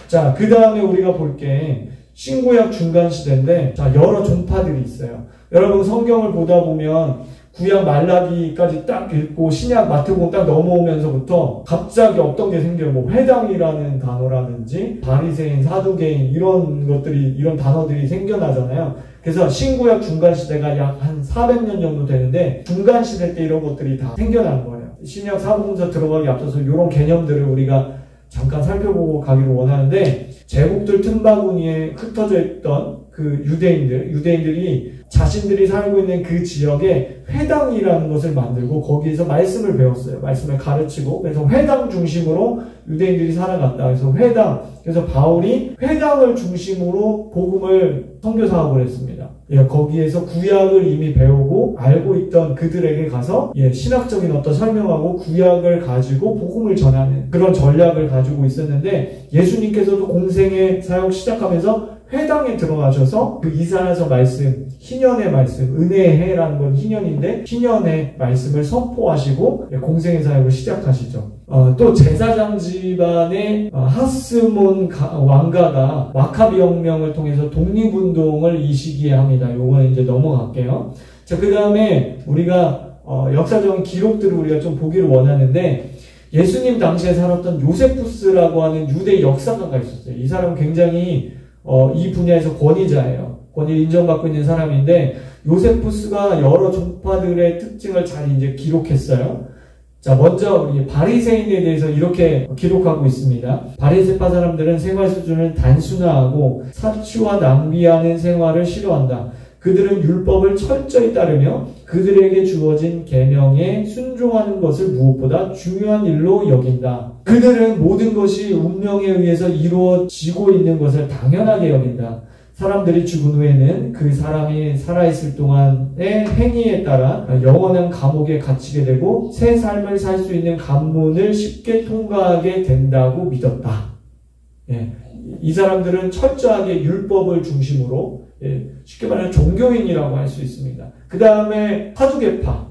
자, 그 다음에 우리가 볼 게 신구약 중간 시대인데, 자, 여러 종파들이 있어요. 여러분, 성경을 보다 보면 구약 말라기까지 딱 읽고 신약 마태복음 딱 넘어오면서부터 갑자기 어떤 게 생겨요. 뭐 회당이라는 단어라든지 바리새인, 사두개인 이런 것들이, 이런 단어들이 생겨나잖아요. 그래서 신구약 중간 시대가 약 한 400년 정도 되는데, 중간 시대 때 이런 것들이 다 생겨난 거예요. 신약 사복음서 들어가기 앞서서 이런 개념들을 우리가 잠깐 살펴보고 가기를 원하는데, 제국들 틈바구니에 흩어져 있던 그 유대인들이 자신들이 살고 있는 그 지역에 회당이라는 것을 만들고 거기에서 말씀을 배웠어요. 말씀을 가르치고, 그래서 회당 중심으로 유대인들이 살아갔다. 그래서 그래서 바울이 회당을 중심으로 복음을 선교 사업을 했습니다. 거기에서 구약을 이미 배우고 알고 있던 그들에게 가서 신학적인 어떤 설명하고 구약을 가지고 복음을 전하는 그런 전략을 가지고 있었는데, 예수님께서도 공생의 사역 시작하면서 회당에 들어가셔서 그 이사야서 말씀, 희년의 말씀, 은혜의 해라는 건 희년인데 희년의 말씀을 선포하시고 공생의 사역을 시작하시죠. 또 제사장 집안의 하스몬 왕가가 마카비 혁명을 통해서 독립운동을 이 시기에 합니다. 요거는 이제 넘어갈게요. 자, 그 다음에 우리가 역사적인 기록들을 우리가 좀 보기를 원하는데, 예수님 당시에 살았던 요세푸스라고 하는 유대 역사가가 있었어요. 이 사람은 굉장히 이 분야에서 권위자예요. 권위를 인정받고 있는 사람인데 요세푸스가 여러 종파들의 특징을 잘 이제 기록했어요. 자, 먼저 우리 바리새인에 대해서 이렇게 기록하고 있습니다. 바리새파 사람들은 생활 수준을 단순화하고 사치와 낭비하는 생활을 싫어한다. 그들은 율법을 철저히 따르며 그들에게 주어진 계명에 순종하는 것을 무엇보다 중요한 일로 여긴다. 그들은 모든 것이 운명에 의해서 이루어지고 있는 것을 당연하게 여긴다. 사람들이 죽은 후에는 그 사람이 살아있을 동안의 행위에 따라 영원한 감옥에 갇히게 되고 새 삶을 살 수 있는 관문을 쉽게 통과하게 된다고 믿었다. 예, 이 사람들은 철저하게 율법을 중심으로 쉽게 말하면 종교인이라고 할 수 있습니다. 그 다음에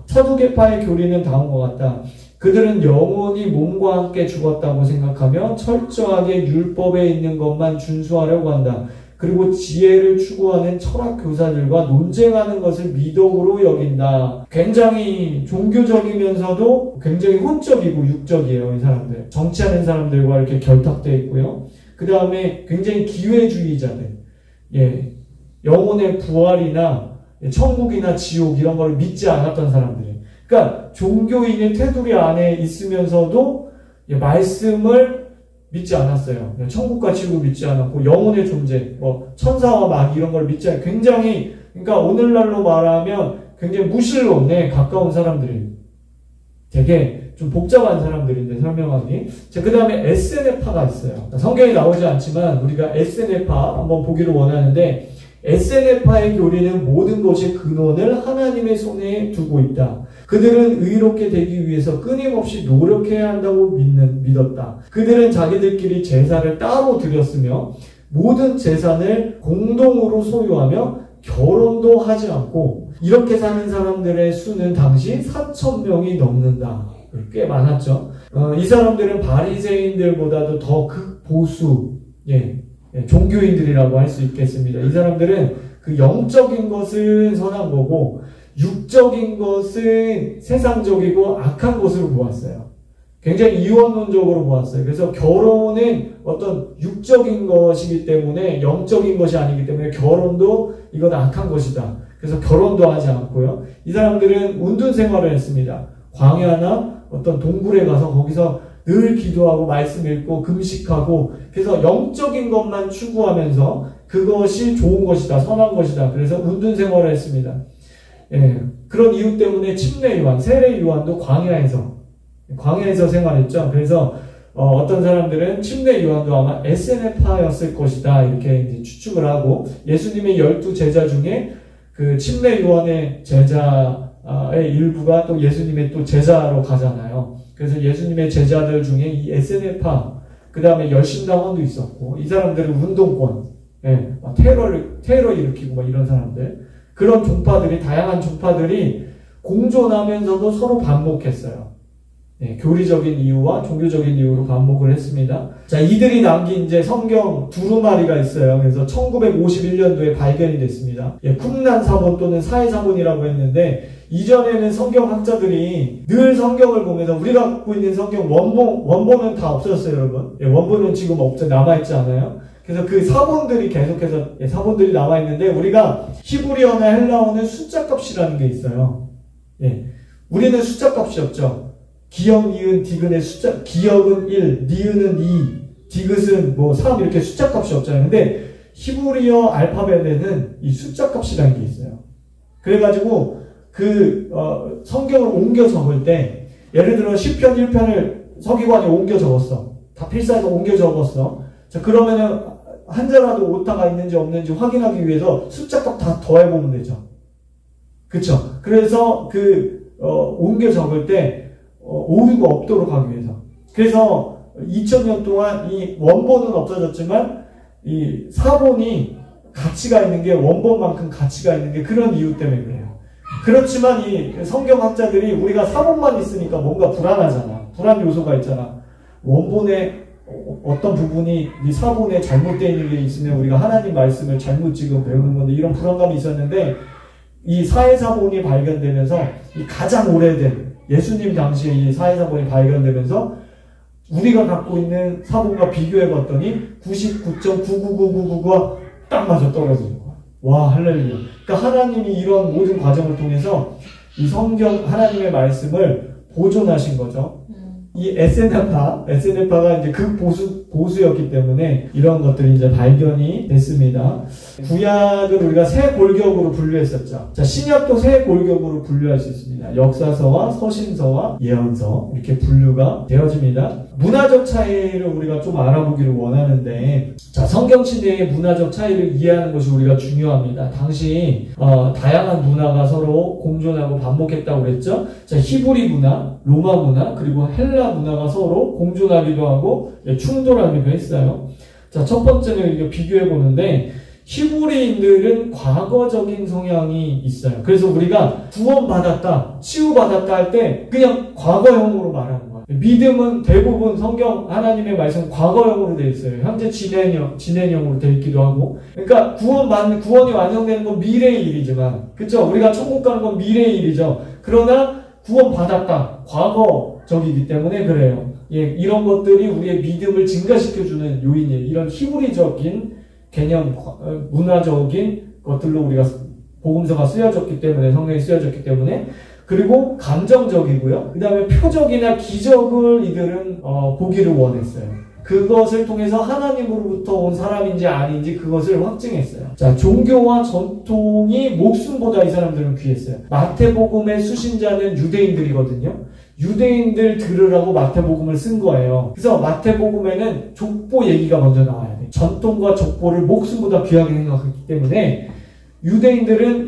사두개파의 교리는 다음과 같다. 그들은 영원히 몸과 함께 죽었다고 생각하며 철저하게 율법에 있는 것만 준수하려고 한다. 그리고 지혜를 추구하는 철학 교사들과 논쟁하는 것을 미덕으로 여긴다. 굉장히 종교적이면서도 굉장히 혼적이고 육적이에요, 이 사람들. 정치하는 사람들과 이렇게 결탁되어 있고요. 그 다음에 굉장히 기회주의자들. 예. 영혼의 부활이나 천국이나 지옥 이런 걸 믿지 않았던 사람들이에요. 그러니까 종교인의 테두리 안에 있으면서도 말씀을 믿지 않았어요. 천국과 지옥을 믿지 않았고 영혼의 존재, 천사와 마귀 이런 걸 믿지 않아요. 굉장히 그러니까 오늘날로 말하면 굉장히 무신론에 가까운 사람들이에요. 되게 좀 복잡한 사람들인데 설명하기. 자, 그 다음에 에세네파가 있어요. 성경에 나오지 않지만 우리가 에세네파 한번 보기를 원하는데 에세네파의 교리는 모든 것의 근원을 하나님의 손에 두고 있다. 그들은 의롭게 되기 위해서 끊임없이 노력해야 한다고 믿었다. 그들은 자기들끼리 제사를 따로 드렸으며 모든 재산을 공동으로 소유하며 결혼도 하지 않고 이렇게 사는 사람들의 수는 당시 4,000명이 넘는다. 꽤 많았죠. 이 사람들은 바리새인들보다도 더 극보수 종교인들이라고 할 수 있겠습니다. 이 사람들은 그 영적인 것은 선한 거고 육적인 것은 세상적이고 악한 것으로 보았어요. 굉장히 이원론적으로 보았어요. 그래서 결혼은 어떤 육적인 것이기 때문에 영적인 것이 아니기 때문에 결혼도 이건 악한 것이다. 그래서 결혼도 하지 않고요. 이 사람들은 운둔 생활을 했습니다. 광야나 어떤 동굴에 가서 거기서 늘 기도하고 말씀 읽고 금식하고 그래서 영적인 것만 추구하면서 그것이 좋은 것이다, 선한 것이다. 그래서 운둔 생활을 했습니다. 예, 그런 이유 때문에 침례 요한, 세례 요한도 광야에서 생활했죠. 그래서 어떤 사람들은 침례 요한도 아마 에세네파였을 것이다 이렇게 이제 추측을 하고 예수님의 12제자 중에 그 침례 요한의 제자의 일부가 또 예수님의 또 제자로 가잖아요. 그래서 예수님의 제자들 중에 이 에세네파 그 다음에 열심당원도 있었고 이 사람들은 운동권, 테러 일으키고 이런 사람들 그런 종파들이 다양한 종파들이 공존하면서도 서로 반목했어요. 교리적인 이유와 종교적인 이유로 반목을 했습니다. 자, 이들이 남긴 이제 성경 두루마리가 있어요. 그래서 1951년도에 발견이 됐습니다. 쿰난 사본 또는 사회 사본이라고 했는데 이전에는 성경학자들이 늘 성경을 보면서 우리가 갖고 있는 성경 원본은 다 없어졌어요, 여러분. 원본은 지금 남아있지 않아요. 그래서 그 사본들이 계속해서 사본들이 남아있는데 우리가 히브리어나 헬라어는 숫자값이라는 게 있어요. 우리는 숫자값이 없죠. 기역, 니은, 디귿의 숫자, 기역은 1, 니은은 2, 디귿은 3 이렇게 숫자값이 없잖아요. 근데 히브리어 알파벳에는 이 숫자값이라는 게 있어요. 그래가지고 성경을 옮겨 적을 때 예를 들어 시편 1편을 서기관이 옮겨 적었어. 다 필사해서 옮겨 적었어. 자, 그러면은 한자라도 오타가 있는지 없는지 확인하기 위해서 숫자값 다 더해보면 되죠. 그쵸? 그래서 옮겨 적을 때 오류가 없도록 하기 위해서. 그래서 2000년 동안 이 원본은 없어졌지만 이 사본이 가치가 있는 게 원본만큼 가치가 있는 게 그런 이유 때문에 그래요. 그렇지만 이 성경학자들이 우리가 사본만 있으니까 뭔가 불안하잖아. 불안 요소가 있잖아. 원본에 어떤 부분이 이 사본에 잘못되어 있는 게 있으면 우리가 하나님 말씀을 잘못 지금 배우는 건데 이런 불안감이 있었는데 이 사회사본이 발견되면서 이 가장 오래된 예수님 당시에 이 사회사본이 발견되면서 우리가 갖고 있는 사본과 비교해 봤더니 99.99999가 딱 맞아 떨어지는 거야. 와, 할렐루야. 그러니까 하나님이 이런 모든 과정을 통해서 이 성경, 하나님의 말씀을 보존하신 거죠. 이 SNF파가 이제 극보수였기 때문에 이런 것들이 이제 발견이 됐습니다. 구약을 우리가 세 골격으로 분류했었죠. 자, 신약도 세 골격으로 분류할 수 있습니다. 역사서와 서신서와 예언서 이렇게 분류가 되어집니다. 문화적 차이를 우리가 좀 알아보기를 원하는데, 자, 성경 시대의 문화적 차이를 이해하는 것이 우리가 중요합니다. 당시 다양한 문화가 서로 공존하고 반복했다고 그랬죠. 자, 히브리 문화, 로마 문화, 그리고 헬라 문화가 서로 공존하기도 하고 충돌하기도 했어요. 자, 첫 번째는 이거 비교해 보는데, 히브리인들은 과거적인 성향이 있어요. 그래서 우리가 구원받았다, 치유받았다 할 때 그냥 과거형으로 말하는 거예요. 믿음은 대부분 성경 하나님의 말씀 과거형으로 되어 있어요. 현재 진행형으로 되어 있기도 하고. 그러니까 구원이 완성되는 건 미래의 일이지만, 그쵸? 우리가 천국 가는 건 미래의 일이죠. 그러나 구원받았다, 과거적이기 때문에 그래요. 예, 이런 것들이 우리의 믿음을 증가시켜주는 요인이에요. 이런 히브리적인 개념, 문화적인 것들로 우리가 복음서가 쓰여졌기 때문에, 성경이 쓰여졌기 때문에. 그리고 감정적이고요. 그 다음에 표적이나 기적을 이들은 보기를 원했어요. 그것을 통해서 하나님으로부터 온 사람인지 아닌지 그것을 확증했어요. 자, 종교와 전통이 목숨보다 이 사람들은 귀했어요. 마태복음의 수신자는 유대인들이거든요. 유대인들 들으라고 마태복음을 쓴 거예요. 그래서 마태복음에는 족보 얘기가 먼저 나와야 돼요. 전통과 족보를 목숨보다 귀하게 생각했기 때문에 유대인들은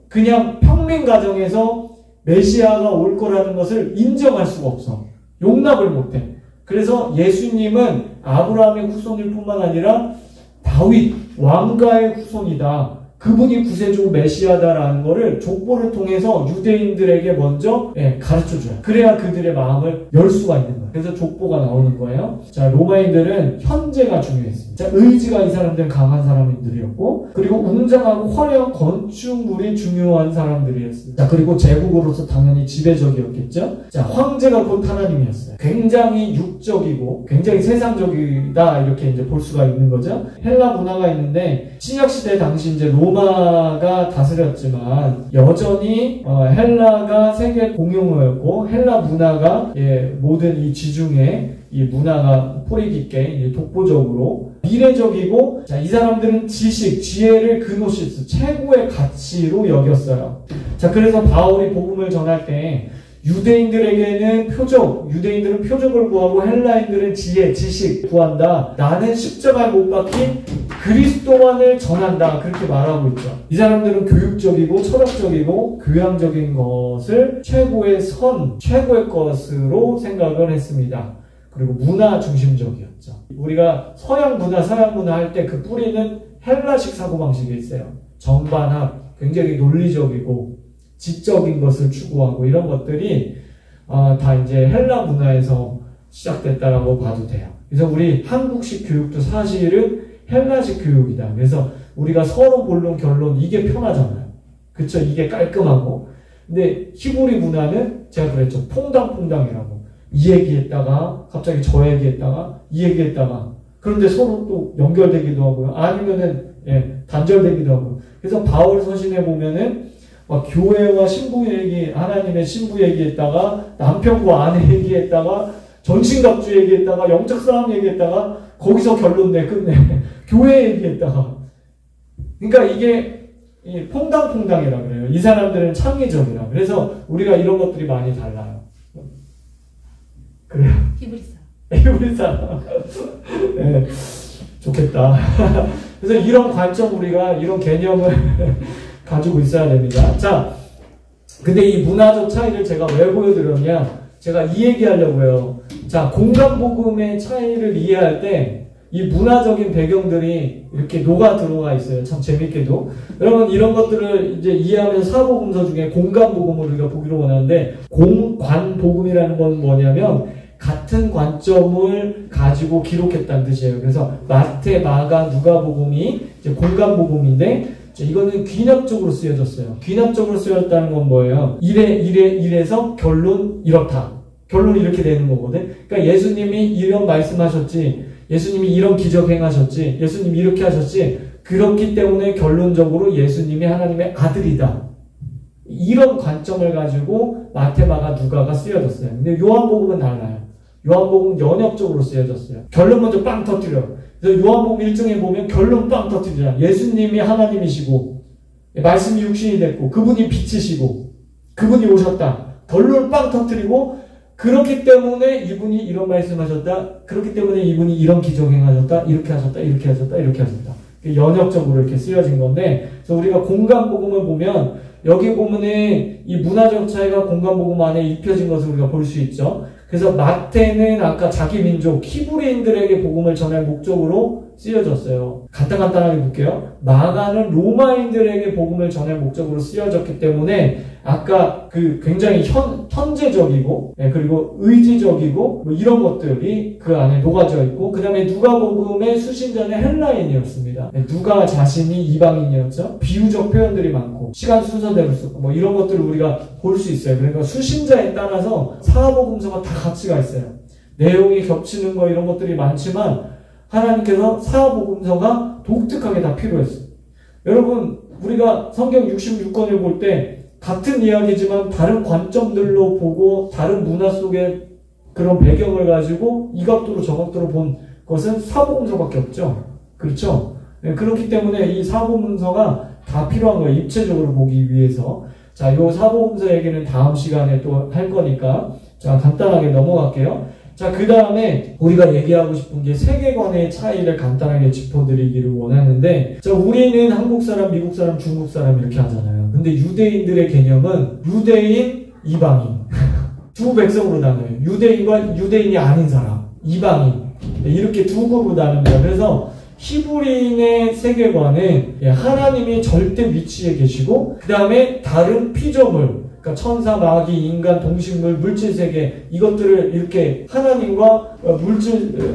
그냥 평민 가정에서 메시아가 올 거라는 것을 인정할 수가 없어. 용납을 못해. 그래서 예수님은 아브라함의 후손일 뿐만 아니라 다윗 왕가의 후손이다. 그분이 구세주 메시아다라는 거를 족보를 통해서 유대인들에게 먼저 가르쳐줘요. 그래야 그들의 마음을 열 수가 있는 거예요. 그래서 족보가 나오는 거예요. 자, 로마인들은 현재가 중요했습니다. 자, 의지가 이 사람들은 강한 사람들이었고, 그리고 웅장하고 화려한 건축물이 중요한 사람들이었어요. 자, 그리고 제국으로서 당연히 지배적이었겠죠. 자, 황제가 곧 하나님이었어요. 굉장히 육적이고 굉장히 세상적이다, 이렇게 이제 볼 수가 있는 거죠. 헬라 문화가 있는데 신약시대 당시 이제 로마가 다스렸지만 여전히 헬라가 세계 공용어였고, 헬라 문화가 모든 이 지중해 이 문화가 뿌리 깊게 독보적으로 미래적이고, 자, 이 사람들은 지식, 지혜를 그노시스, 최고의 가치로 여겼어요. 자, 그래서 바울이 복음을 전할 때 유대인들에게는 유대인들은 표적을 구하고 헬라인들은 지혜, 지식 구한다. 나는 십자가에 못 박힌 그리스도만을 전한다. 그렇게 말하고 있죠. 이 사람들은 교육적이고 철학적이고 교양적인 것을 최고의 것으로 생각을 했습니다. 그리고 문화 중심적이었죠. 우리가 서양 문화 할 때 그 뿌리는 헬라식 사고방식이 있어요. 정반합, 굉장히 논리적이고 지적인 것을 추구하고 이런 것들이 다 이제 헬라 문화에서 시작됐다라고 봐도 돼요. 그래서 우리 한국식 교육도 사실은 헬라식 교육이다. 그래서 우리가 서로 본론 결론 이게 편하잖아요. 그쵸? 이게 깔끔하고. 근데 히브리 문화는 제가 그랬죠. 퐁당퐁당이라고. 이 얘기했다가 갑자기 저 얘기했다가 이 얘기했다가, 그런데 서로 또 연결되기도 하고요. 아니면은 단절되기도 하고. 그래서 바울 서신에 보면은 교회와 신부 얘기, 하나님의 신부 얘기했다가 남편과 아내 얘기했다가 전신갑주 얘기했다가 영적 싸움 얘기했다가 거기서 결론 끝내. 교회 얘기했다가. 그러니까 이게 퐁당퐁당이라 그래요. 이 사람들은 창의적이라. 그래서 우리가 이런 것들이 많이 달라요. 그래요. 히브리사. 네, 좋겠다. 그래서 이런 관점, 우리가 이런 개념을 가지고 있어야 됩니다. 자, 근데 이 문화적 차이를 제가 왜 보여드렸냐? 제가 이 얘기하려고요. 자, 공간복음의 차이를 이해할 때 이 문화적인 배경들이 이렇게 녹아 들어가 있어요. 참 재밌게도. 여러분, 이런 것들을 이제 이해하면서 사복음서 중에 공간복음을 우리가 보기로 원하는데, 공관복음이라는 건 뭐냐면 같은 관점을 가지고 기록했다는 뜻이에요. 그래서 마태, 마가, 누가복음이 이제 공간복음인데, 이거는 귀납적으로 쓰여졌어요. 귀납적으로 쓰여졌다는 건 뭐예요? 이래서 결론 이렇다. 결론이 이렇게 되는 거거든. 그러니까 예수님이 이런 말씀하셨지, 예수님이 이런 기적 행하셨지, 예수님이 이렇게 하셨지, 그렇기 때문에 결론적으로 예수님이 하나님의 아들이다. 이런 관점을 가지고 마테마가 누가가 쓰여졌어요. 근데 요한복음은 달라요. 요한복음은 연역적으로 쓰여졌어요. 결론 먼저 빵 터뜨려. 그래서 요한복음 1장에 보면 결론 빵 터뜨리잖아. 예수님이 하나님이시고 말씀이 육신이 됐고 그분이 빛이시고 그분이 오셨다. 결론 빵 터뜨리고 그렇기 때문에 이분이 이런 말씀하셨다. 그렇기 때문에 이분이 이런 기적 행하셨다. 이렇게 하셨다. 이렇게 하셨다. 이렇게 하셨다. 연역적으로 이렇게 쓰여진 건데, 그래서 우리가 공간복음을 보면 여기 보면은 이 문화적 차이가 공간복음 안에 입혀진 것을 우리가 볼 수 있죠. 그래서 마태는 아까 자기 민족 히브리인들에게 복음을 전할 목적으로 쓰여졌어요. 간단하게 볼게요. 마가는 로마인들에게 복음을 전할 목적으로 쓰여졌기 때문에 아까 그 굉장히 현재적이고 그리고 의지적이고 뭐 이런 것들이 그 안에 녹아져 있고, 그 다음에 누가복음의 수신자는 헬라인이었습니다. 누가 자신이 이방인이었죠. 비유적 표현들이 많고 시간 순서대로 쓰고 뭐 이런 것들을 우리가 볼 수 있어요. 그러니까 수신자에 따라서 사복음서가 다 가치가 있어요. 내용이 겹치는 거 이런 것들이 많지만 하나님께서 사복음서가 독특하게 다 필요했어요. 여러분, 우리가 성경 66권을 볼 때 같은 이야기지만 다른 관점들로 보고 다른 문화 속의 그런 배경을 가지고 이 각도로 저 각도로 본 것은 사복음서밖에 없죠. 그렇죠? 네, 그렇기 때문에 이 사복음서가 다 필요한 거예요. 입체적으로 보기 위해서. 자, 요 사복음서 얘기는 다음 시간에 또 할 거니까 자, 간단하게 넘어갈게요. 자, 그 다음에 우리가 얘기하고 싶은 게 세계관의 차이를 간단하게 짚어드리기를 원하는데, 자, 우리는 한국 사람, 미국 사람, 중국 사람 이렇게 하잖아요. 근데 유대인들의 개념은 유대인, 이방인 두 백성으로 나눠요. 유대인과 유대인이 아닌 사람, 이방인 이렇게 두 그룹으로 나눕니다. 그래서 히브리인의 세계관은 하나님이 절대 위치에 계시고 그 다음에 다른 피조물, 그러니까 천사, 마귀, 인간, 동식물, 물질세계 이것들을 이렇게 하나님과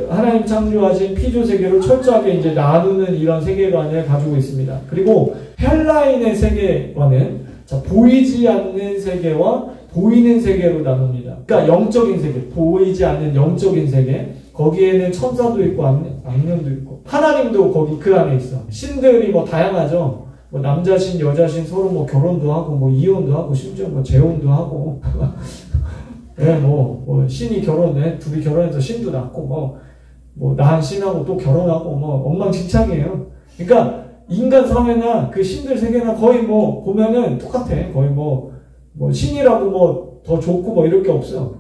하나님 창조하신 피조세계로 철저하게 이제 나누는 이런 세계관을 가지고 있습니다. 그리고 헬라인의 세계관은 자, 보이지 않는 세계와 보이는 세계로 나눕니다. 그러니까 영적인 세계, 보이지 않는 영적인 세계, 거기에는 천사도 있고 악령도 있고 하나님도 거기 그 안에 있어. 신들이 뭐 다양하죠. 뭐 남자신, 여자신 서로 뭐 결혼도 하고 뭐 이혼도 하고 심지어 뭐 재혼도 하고 네, 뭐 신이 결혼해 둘이 결혼해서 신도 낳고 뭐 낳은 신하고 또 결혼하고 뭐 엉망진창이에요. 그러니까 인간 사회나 그 신들 세계나 거의 뭐 보면은 똑같아. 거의 뭐 신이라고 뭐 더 좋고 뭐 이럴 게 없어.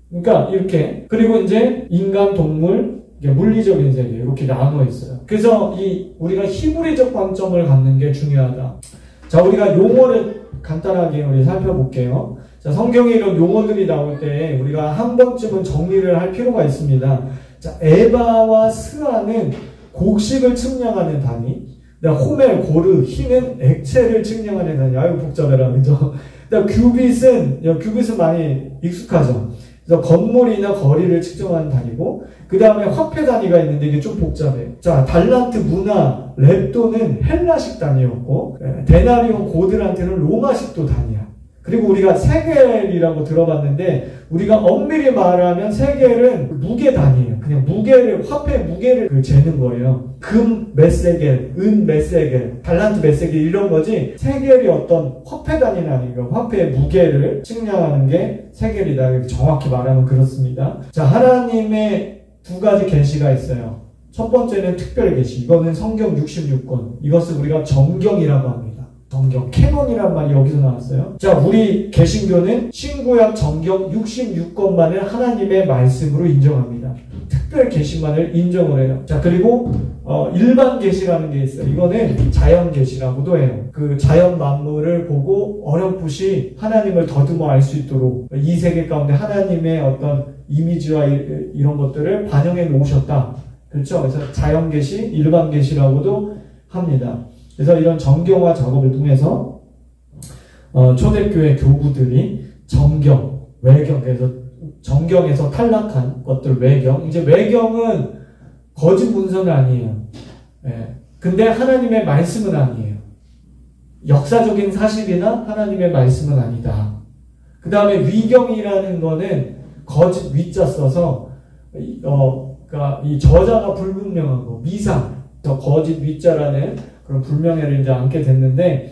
그러니까 이렇게. 그리고 이제 인간, 동물, 물리적인 세계 이렇게 나눠 있어요. 그래서 우리가 히브리적 관점을 갖는 게 중요하다. 자, 우리가 용어를 간단하게 우리 살펴볼게요. 자, 성경에 이런 용어들이 나올 때 우리가 한 번쯤은 정리를 할 필요가 있습니다. 자, 에바와 스아는 곡식을 측량하는 단위. 호멜, 고르, 희는 액체를 측량하는 단위. 아유 복잡해라, 그죠? 규빗은 많이 익숙하죠. 그래서 건물이나 거리를 측정하는 단위고, 그 다음에 화폐 단위가 있는데 이게 좀 복잡해. 자, 달란트, 문화, 렙도는 헬라식 단위였고, 데나리온, 고드란트는 로마식도 단위야. 그리고 우리가 세겔이라고 들어봤는데, 우리가 엄밀히 말하면 세겔은 무게 단위예요. 그냥 화폐 무게를 재는 거예요. 금 몇 세겔, 은 몇 세겔, 달란트 몇 세겔 이런 거지, 세겔이 어떤 화폐 단위는 아니고 화폐의 무게를 측량하는 게 세겔이다. 정확히 말하면 그렇습니다. 자, 하나님의 두 가지 계시가 있어요. 첫 번째는 특별 계시. 이거는 성경 66권. 이것을 우리가 정경이라고 합니다. 정경, 캐논이란 말이 여기서 나왔어요. 자, 우리 개신교는 신구약 정경 66권만을 하나님의 말씀으로 인정합니다. 특별 계시만을 인정을 해요. 자, 그리고 일반 계시라는 게 있어요. 이거는 자연 계시라고도 해요. 그 자연 만물을 보고 어렴풋이 하나님을 더듬어 알 수 있도록 이 세계 가운데 하나님의 어떤 이미지와 이런 것들을 반영해 놓으셨다. 그렇죠? 그래서 자연 계시, 일반 계시라고도 합니다. 그래서 이런 정경화 작업을 통해서 초대교회 교구들이 정경, 외경, 그래서 정경에서 탈락한 것들 외경. 이제 외경은 거짓 문서는 아니에요. 예. 근데 하나님의 말씀은 아니에요. 역사적인 사실이나 하나님의 말씀은 아니다. 그 다음에 위경이라는 거는 거짓 위자 써서 그러니까 이 저자가 불분명한 거, 미상. 거짓 위자라는 그런 불명예를 이제 안게 됐는데,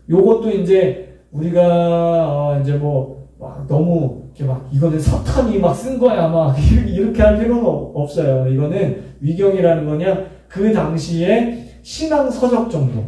요것도 이제 우리가 이제 뭐 막 너무 이렇게 막 이거는 사탄이 막 쓴 거야 막 이렇게 할 필요는 없어요. 이거는 위경이라는 거냐 그 당시에 신앙 서적 정도.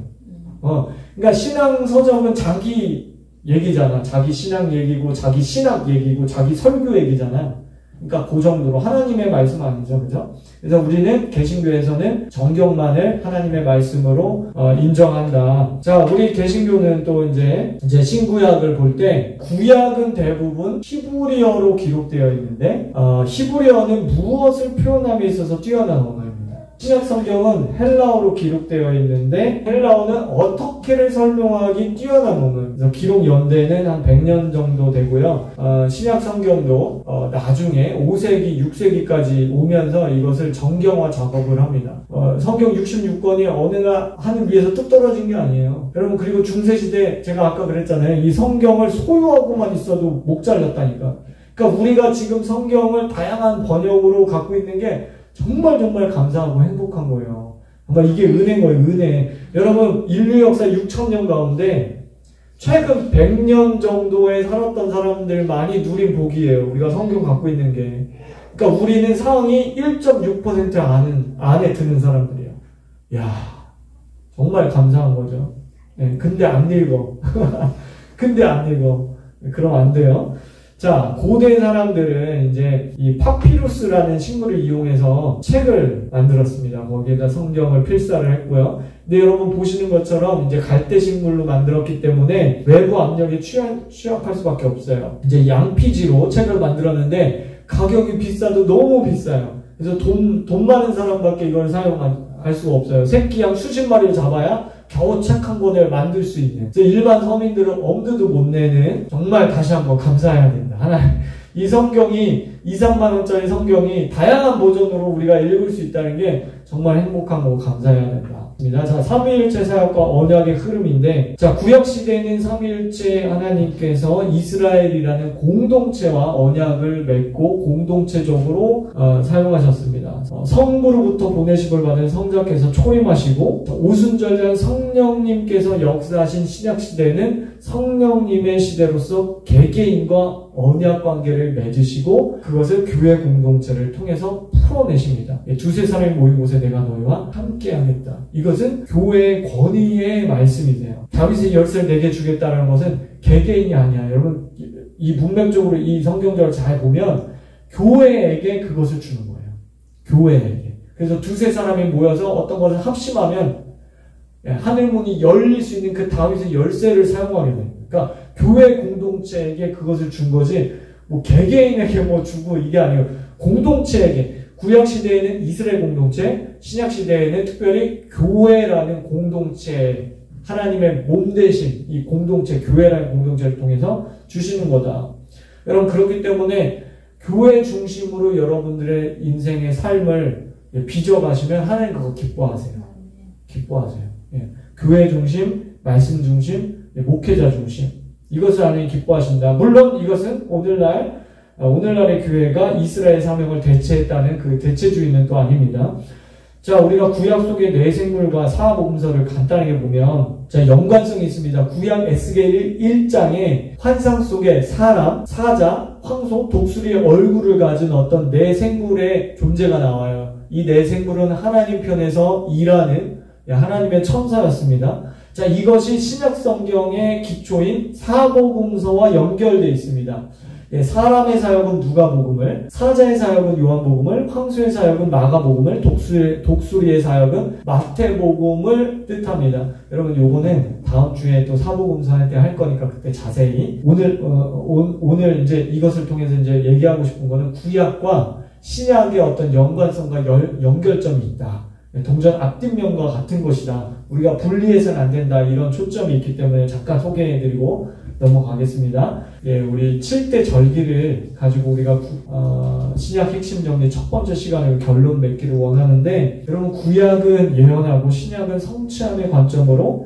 그러니까 신앙 서적은 자기 얘기잖아. 자기 신앙 얘기고 자기 신학 얘기고 자기 설교 얘기잖아. 그러니까 그 정도로 하나님의 말씀 아니죠, 그죠? 그래서 우리는 개신교에서는 정경만을 하나님의 말씀으로 인정한다. 자, 우리 개신교는 또 이제 신구약을 볼 때 구약은 대부분 히브리어로 기록되어 있는데 히브리어는 무엇을 표현함에 있어서 뛰어난 언어입니다. 신약 성경은 헬라어로 기록되어 있는데 헬라어는 어떻게를 설명하기 뛰어난 언어입니다. 그래서 기록 연대는 한 100년 정도 되고요. 신약 성경도 나중에 5세기, 6세기까지 오면서 이것을 정경화 작업을 합니다. 성경 66권이 어느 하늘 위에서 뚝 떨어진 게 아니에요. 여러분, 그리고 중세시대 제가 아까 그랬잖아요. 이 성경을 소유하고만 있어도 목 잘렸다니까. 그러니까 우리가 지금 성경을 다양한 번역으로 갖고 있는 게 정말 감사하고 행복한 거예요. 아마 이게 은혜인 거예요, 은혜. 여러분, 인류 역사 6,000년 가운데 최근 100년 정도에 살았던 사람들만이 누린 복이에요. 우리가 성경 갖고 있는 게. 그러니까 우리는 상위 1.6% 안에 드는 사람들이에요. 이야, 정말 감사한 거죠. 네, 근데 안 읽어. 근데 안 읽어. 그럼 안 돼요. 자, 고대 사람들은 이제 이 파피루스라는 식물을 이용해서 책을 만들었습니다. 거기에다 성경을 필사를 했고요. 근데 여러분 보시는 것처럼 이제 갈대 식물로 만들었기 때문에 외부 압력에 취약할 수밖에 없어요. 이제 양피지로 책을 만들었는데 가격이 비싸도 너무 비싸요. 그래서 돈 많은 사람밖에 이걸 사용할 수가 없어요. 새끼 양 수십 마리를 잡아야 겨우 책 한 권을 만들 수 있는. 일반 서민들은 엄두도 못 내는, 정말 다시 한번 감사해야 된다. 이 성경이 2, 3만 원짜리 성경이 다양한 버전으로 우리가 읽을 수 있다는 게 정말 행복한 거고 감사해야 된다. 자, 삼위일체 사역과 언약의 흐름인데, 자, 구약시대에는 삼위일체 하나님께서 이스라엘이라는 공동체와 언약을 맺고 공동체적으로 사용하셨습니다. 성부로부터 보내심을 받은 성자께서 초임하시고, 오순절전 성령님께서 역사하신 신약시대에는 성령님의 시대로서 개개인과 언약 관계를 맺으시고 그것을 교회 공동체를 통해서 풀어내십니다. 두세 사람이 모인 곳에 내가 너희와 함께 하겠다. 이것은 교회의 권위의 말씀이세요. 다윗의 열쇠를 내게 주겠다는 것은 개개인이 아니야. 여러분, 이 문맥적으로 이 성경절을 잘 보면 교회에게 그것을 주는 거예요. 교회에게. 그래서 두세 사람이 모여서 어떤 것을 합심하면 하늘문이 열릴 수 있는 그 다윗의 열쇠를 사용하게 됩니다. 그러니까 교회 공동체에게 그것을 준 거지 뭐 개개인에게 뭐 주고 이게 아니에요. 공동체에게. 구약시대에는 이스라엘 공동체, 신약시대에는 특별히 교회라는 공동체, 하나님의 몸 대신 이 공동체, 교회라는 공동체를 통해서 주시는 거다. 여러분, 그렇기 때문에 교회 중심으로 여러분들의 인생의 삶을 빚어가시면 하나님 그거 기뻐하세요. 기뻐하세요. 교회 중심, 말씀 중심, 목회자 중심. 이것을 하나님 기뻐하신다. 물론 이것은 오늘날의 교회가 이스라엘 사명을 대체했다는 그 대체주의는 또 아닙니다. 자, 우리가 구약 속의 뇌생물과 사복음서를 간단하게 보면, 자, 연관성이 있습니다. 구약 에스겔 1장에 환상 속에 사람, 사자, 황소, 독수리의 얼굴을 가진 어떤 뇌생물의 존재가 나와요. 이 뇌생물은 하나님 편에서 일하는 하나님의 천사였습니다. 자, 이것이 신약 성경의 기초인 사복음서와 연결되어 있습니다. 사람의 사역은 누가복음을, 사자의 사역은 요한복음을, 황소의 사역은 마가복음을, 독수리의 사역은 마태복음을 뜻합니다. 여러분, 요거는 다음 주에 또 사복음서 할 때 할 거니까 그때 자세히. 오늘 이제 이것을 통해서 이제 얘기하고 싶은 거는 구약과 신약의 어떤 연관성과 연결점이 있다. 동전 앞뒷면과 같은 것이다. 우리가 분리해서는 안 된다. 이런 초점이 있기 때문에 잠깐 소개해드리고 넘어가겠습니다. 우리 7대 절기를 가지고 우리가 신약 핵심 정리 첫 번째 시간을 결론 맺기를 원하는데, 여러분, 구약은 예언하고 신약은 성취함의 관점으로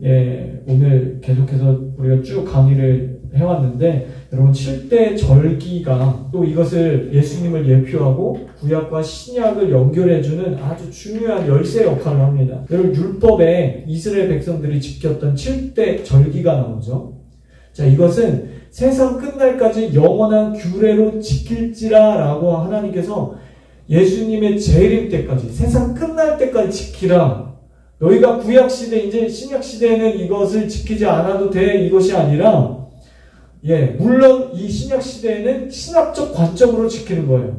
오늘 계속해서 우리가 쭉 강의를 해왔는데, 여러분 7대 절기가 또 이것을 예수님을 예표하고 구약과 신약을 연결해주는 아주 중요한 열쇠 역할을 합니다. 여러분 율법에 이스라엘 백성들이 지켰던 7대 절기가 나오죠. 자, 이것은 세상 끝날까지 영원한 규례로 지킬지라 라고 하나님께서 예수님의 재림 때까지, 세상 끝날 때까지 지키라. 너희가 구약시대, 이제 신약시대에는 이것을 지키지 않아도 돼, 이것이 아니라, 물론 이 신약시대에는 신학적 관점으로 지키는 거예요.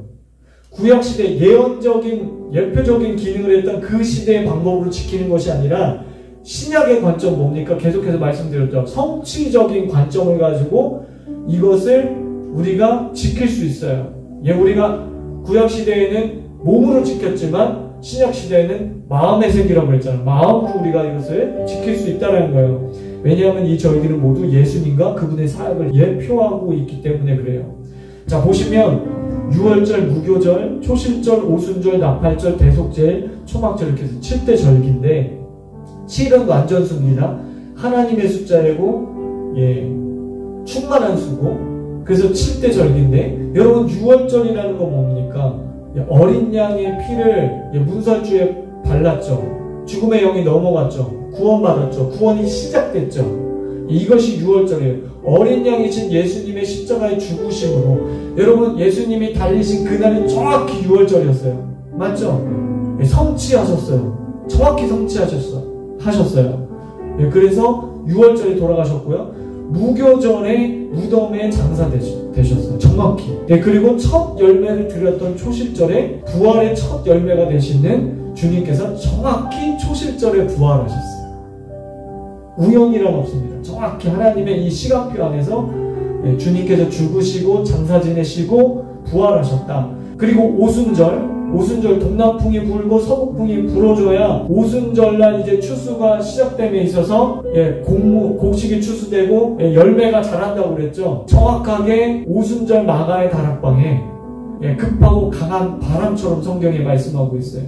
구약시대 예표적인 기능을 했던 그 시대의 방법으로 지키는 것이 아니라, 신약의 관점 뭡니까? 계속해서 말씀드렸죠. 성취적인 관점을 가지고 이것을 우리가 지킬 수 있어요. 우리가 구약시대에는 몸으로 지켰지만 신약시대에는 마음의 생기라고 했잖아요. 마음으로 우리가 이것을 지킬 수 있다는 거예요. 왜냐하면 이 절기는 모두 예수님과 그분의 사역을 예표하고 있기 때문에 그래요. 자, 보시면 유월절, 무교절, 초실절, 오순절, 나팔절, 대속절, 초막절 이렇게 해서 7대 절기인데 7은 완전수입니다. 하나님의 숫자이고 충만한 수고, 그래서 7대 절기인데, 여러분 6월절이라는 건 뭡니까? 어린 양의 피를 문설주에 발랐죠. 죽음의 영이 넘어갔죠. 구원받았죠. 구원이 시작됐죠. 이것이 6월절이에요. 어린 양이신 예수님의 십자가의 죽으심으로, 여러분 예수님이 달리신 그날이 정확히 6월절이었어요. 맞죠? 성취하셨어요. 정확히 성취하셨어요. 그래서 6월절에 돌아가셨고요. 무교절에 무덤에 장사되셨어요. 정확히. 그리고 첫 열매를 드렸던 초실절에 부활의 첫 열매가 되시는 주님께서 정확히 초실절에 부활하셨어요. 우연이란 없습니다. 정확히 하나님의 이 시간표 안에서 주님께서 죽으시고 장사 지내시고 부활하셨다. 그리고 오순절 동남풍이 불고 서북풍이 불어줘야 오순절날 이제 추수가 시작됨에 있어서 곡식이 추수되고 열매가 자란다고 그랬죠. 정확하게 오순절 마가의 다락방에 급하고 강한 바람처럼 성경에 말씀하고 있어요.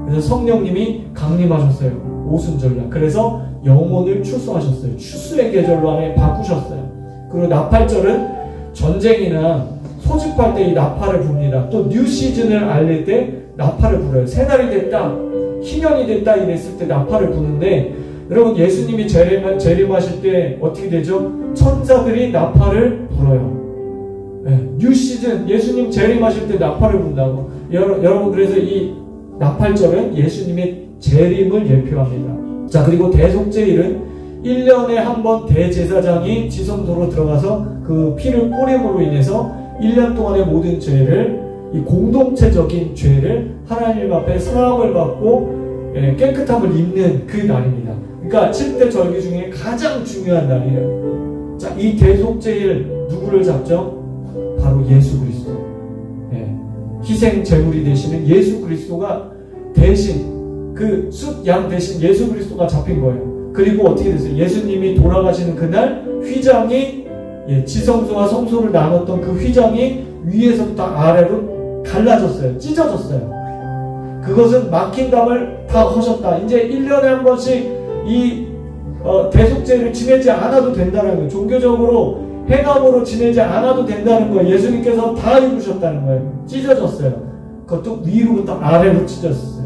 그래서 성령님이 강림하셨어요. 오순절날. 그래서 영혼을 추수하셨어요. 추수의 계절로 안에 바꾸셨어요. 그리고 나팔절은 전쟁이나 소집할 때 이 나팔을 붑니다. 또 뉴 시즌을 알릴 때 나팔을 불어요. 새날이 됐다, 희년이 됐다 이랬을 때 나팔을 부는데, 여러분 예수님이 재림하실 때 어떻게 되죠? 천사들이 나팔을 불어요. 뉴 시즌, 예수님 재림하실 때 나팔을 분다고. 여러분 그래서 이 나팔절은 예수님의 재림을 예표합니다. 자, 그리고 대속제일은 1년에 한 번 대제사장이 지성소로 들어가서 그 피를 뿌림으로 인해서 1년 동안의 모든 죄를, 이 공동체적인 죄를 하나님 앞에 사함을 받고 깨끗함을 입는 그 날입니다. 그러니까 7대 절기 중에 가장 중요한 날이에요. 자, 이 대속제일 누구를 잡죠? 바로 예수 그리스도. 희생 제물이 되시는 예수 그리스도가 대신, 그 숫양 대신 예수 그리스도가 잡힌 거예요. 그리고 어떻게 됐어요? 예수님이 돌아가시는 그날 휘장이, 지성소와 성소를 나눴던 그 휘장이 위에서부터 아래로 갈라졌어요. 찢어졌어요. 그것은 막힌 담을 다 하셨다. 이제 1년에 한 번씩 이 대속제를 지내지 않아도 된다는 거예요. 종교적으로 행함으로 지내지 않아도 된다는 거예요. 예수님께서 다 이루셨다는 거예요. 찢어졌어요. 그것도 위로부터 아래로 찢어졌어요.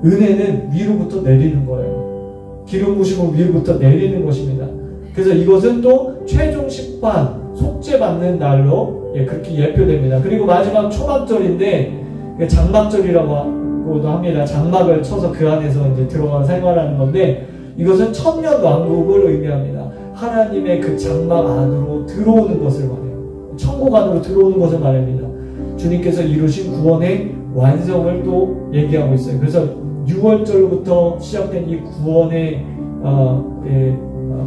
은혜는 위로부터 내리는 거예요. 기름 부심은 위로부터 내리는 것입니다. 그래서 이것은 또 최종 심판, 속죄받는 날로 그렇게 예표됩니다. 그리고 마지막 초막절인데 장막절이라고도 합니다. 장막을 쳐서 그 안에서 이제 들어가 생활하는 건데, 이것은 천년 왕국을 의미합니다. 하나님의 그 장막 안으로 들어오는 것을 말해요. 천국 안으로 들어오는 것을 말합니다. 주님께서 이루신 구원의 완성을 또 얘기하고 있어요. 그래서 6월절부터 시작된 이 구원의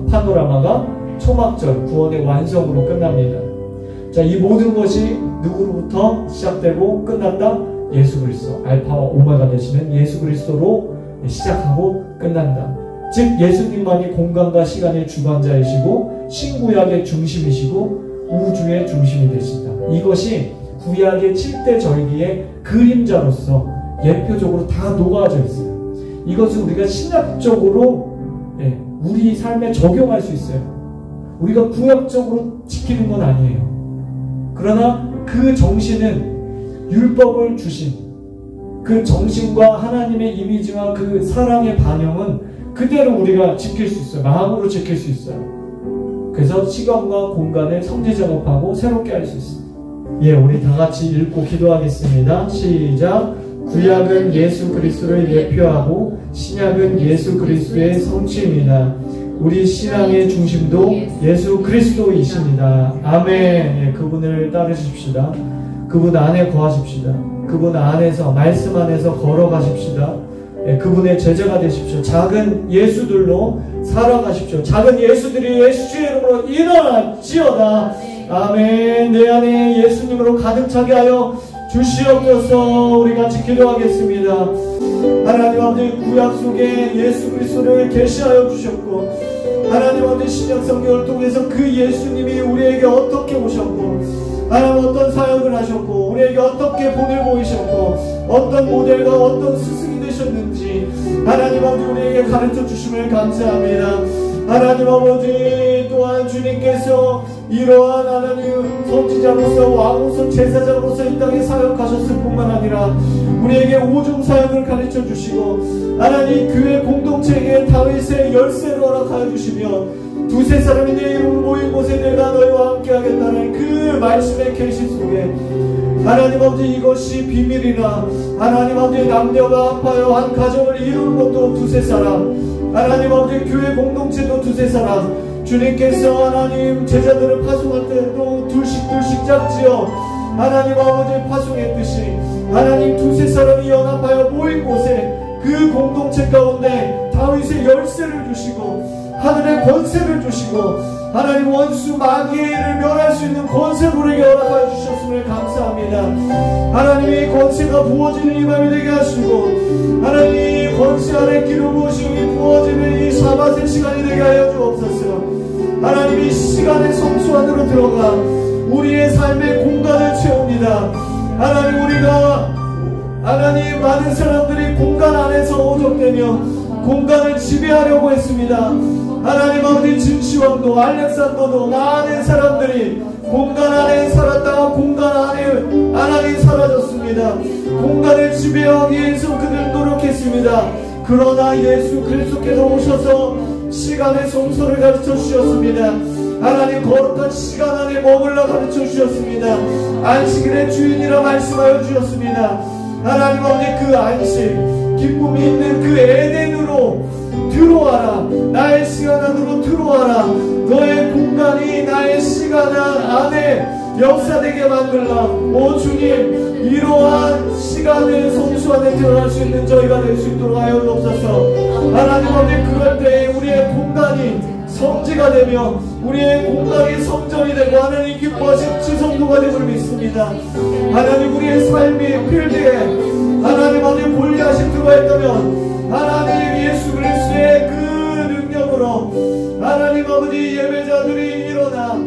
파노라마가 초막절, 구원의 완성으로 끝납니다. 자, 이 모든 것이 누구로부터 시작되고 끝난다? 예수 그리스도, 알파와 오메가 되시는 예수 그리스도로 시작하고 끝난다. 즉 예수님만이 공간과 시간의 주관자이시고 신구약의 중심이시고 우주의 중심이 되신다. 이것이 구약의 7대 절기의 그림자로서 예표적으로 다 녹아져 있어요. 이것을 우리가 신학적으로 우리 삶에 적용할 수 있어요. 우리가 구약적으로 지키는 건 아니에요. 그러나 그 정신은 율법을 주신 그 정신과 하나님의 이미지와 그 사랑의 반영은 그대로 우리가 지킬 수 있어요. 마음으로 지킬 수 있어요. 그래서 시간과 공간을 성지 작업하고 새롭게 할 수 있습니다. 예, 우리 다 같이 읽고 기도하겠습니다. 시작. 구약은 예수 그리스도를 예표하고 신약은 예수 그리스도의 성취입니다. 우리 신앙의 중심도 예수 그리스도이십니다. 아멘. 예, 그분을 따르십시다. 그분 안에 거하십시다. 그분 안에서, 말씀 안에서 걸어가십시다. 예, 그분의 제자가 되십시오. 작은 예수들로 살아가십시오. 작은 예수들이 예수의 이름으로 일어날지어다. 아멘. 내 안에 예수님으로 가득 차게 하여 주시옵소서. 우리 같이 기도하겠습니다. 하나님 아버지, 구약 속에 예수 그리스도를 계시하여 주셨고, 하나님 아버지, 신약 성경을 통해서 그 예수님이 우리에게 어떻게 오셨고, 하나님 어떤 사역을 하셨고, 우리에게 어떻게 본을 보이셨고, 어떤 모델과 어떤 스승이 되셨는지 하나님 아버지 우리에게 가르쳐 주심을 감사합니다. 하나님 아버지, 또한 주님께서 이러한 하나님 선지자로서 왕으로서 제사장으로서 이 땅에 사역하셨을 뿐만 아니라 우리에게 오중 사역을 가르쳐 주시고, 하나님 교회 공동체에게 다윗의 열쇠를 허락하여 주시며, 두세 사람이 내 이름으로 모인 곳에 내가 너희와 함께 하겠다는 그 말씀의 계시 속에 하나님 아버지, 이것이 비밀이나 하나님 아버지, 남녀가 합하여 한 가정을 이루는 것도 두세 사람, 하나님 아버지, 교회 공동체도 두세 사람, 주님께서 하나님 제자들을 파송할 때도 둘씩 짝지어 하나님 아버지 파송했듯이 하나님 두세 사람이 연합하여 모인 곳에 그 공동체 가운데 다윗의 열쇠를 주시고 하늘의 권세를 주시고 하나님 원수 마귀를 멸할 수 있는 권세를 우리에게 허락하여 주셨음을 감사합니다. 하나님이 권세가 부어지는 이 밤이 되게 하시고, 하나님 권세 아래 기름 부으심이 부어지는 이 사바세 시간이 되게 하여 주옵소서. 하나님 이 시간의 성수 안으로 들어가 우리의 삶의 공간을 채웁니다. 하나님 우리가 하나님 많은 사람들이 공간 안에서 오적되며 공간을 지배하려고 했습니다. 하나님 아버지, 진시황도 알렉산더도 많은 사람들이 공간 안에 살았다가 공간 안에 하나님 사라졌습니다. 공간을 지배하기 위해서 그들 노력했습니다. 그러나 예수 그리스도께서 오셔서 시간의 성소를 가르쳐 주셨습니다. 하나님 거룩한 시간 안에 머물러 가르쳐 주셨습니다. 안식일의 주인이라 말씀하여 주셨습니다. 하나님 아버지, 그 안식 기쁨이 있는 그 에덴으로 들어와라. 나의 시간 안으로 들어와라. 너의 공간이 나의 시간 안에 역사되게 만들라. 오 주님, 이러한 시간의 성수 안에 들어갈 수 있는 저희가 될 수 있도록 하여 주옵소서. 하나님 아버지, 그럴 때 우리의 공간이 성지가 되며 우리의 공간이 성전이 되고 하나님 기뻐하신 지성도가 되므로 믿습니다. 하나님 우리의 삶이 필드에 하나님 아버지 볼리앗이 들어있다면 하나님 예수 그리스도의 그 능력으로 하나님 아버지 예배자들이 일어나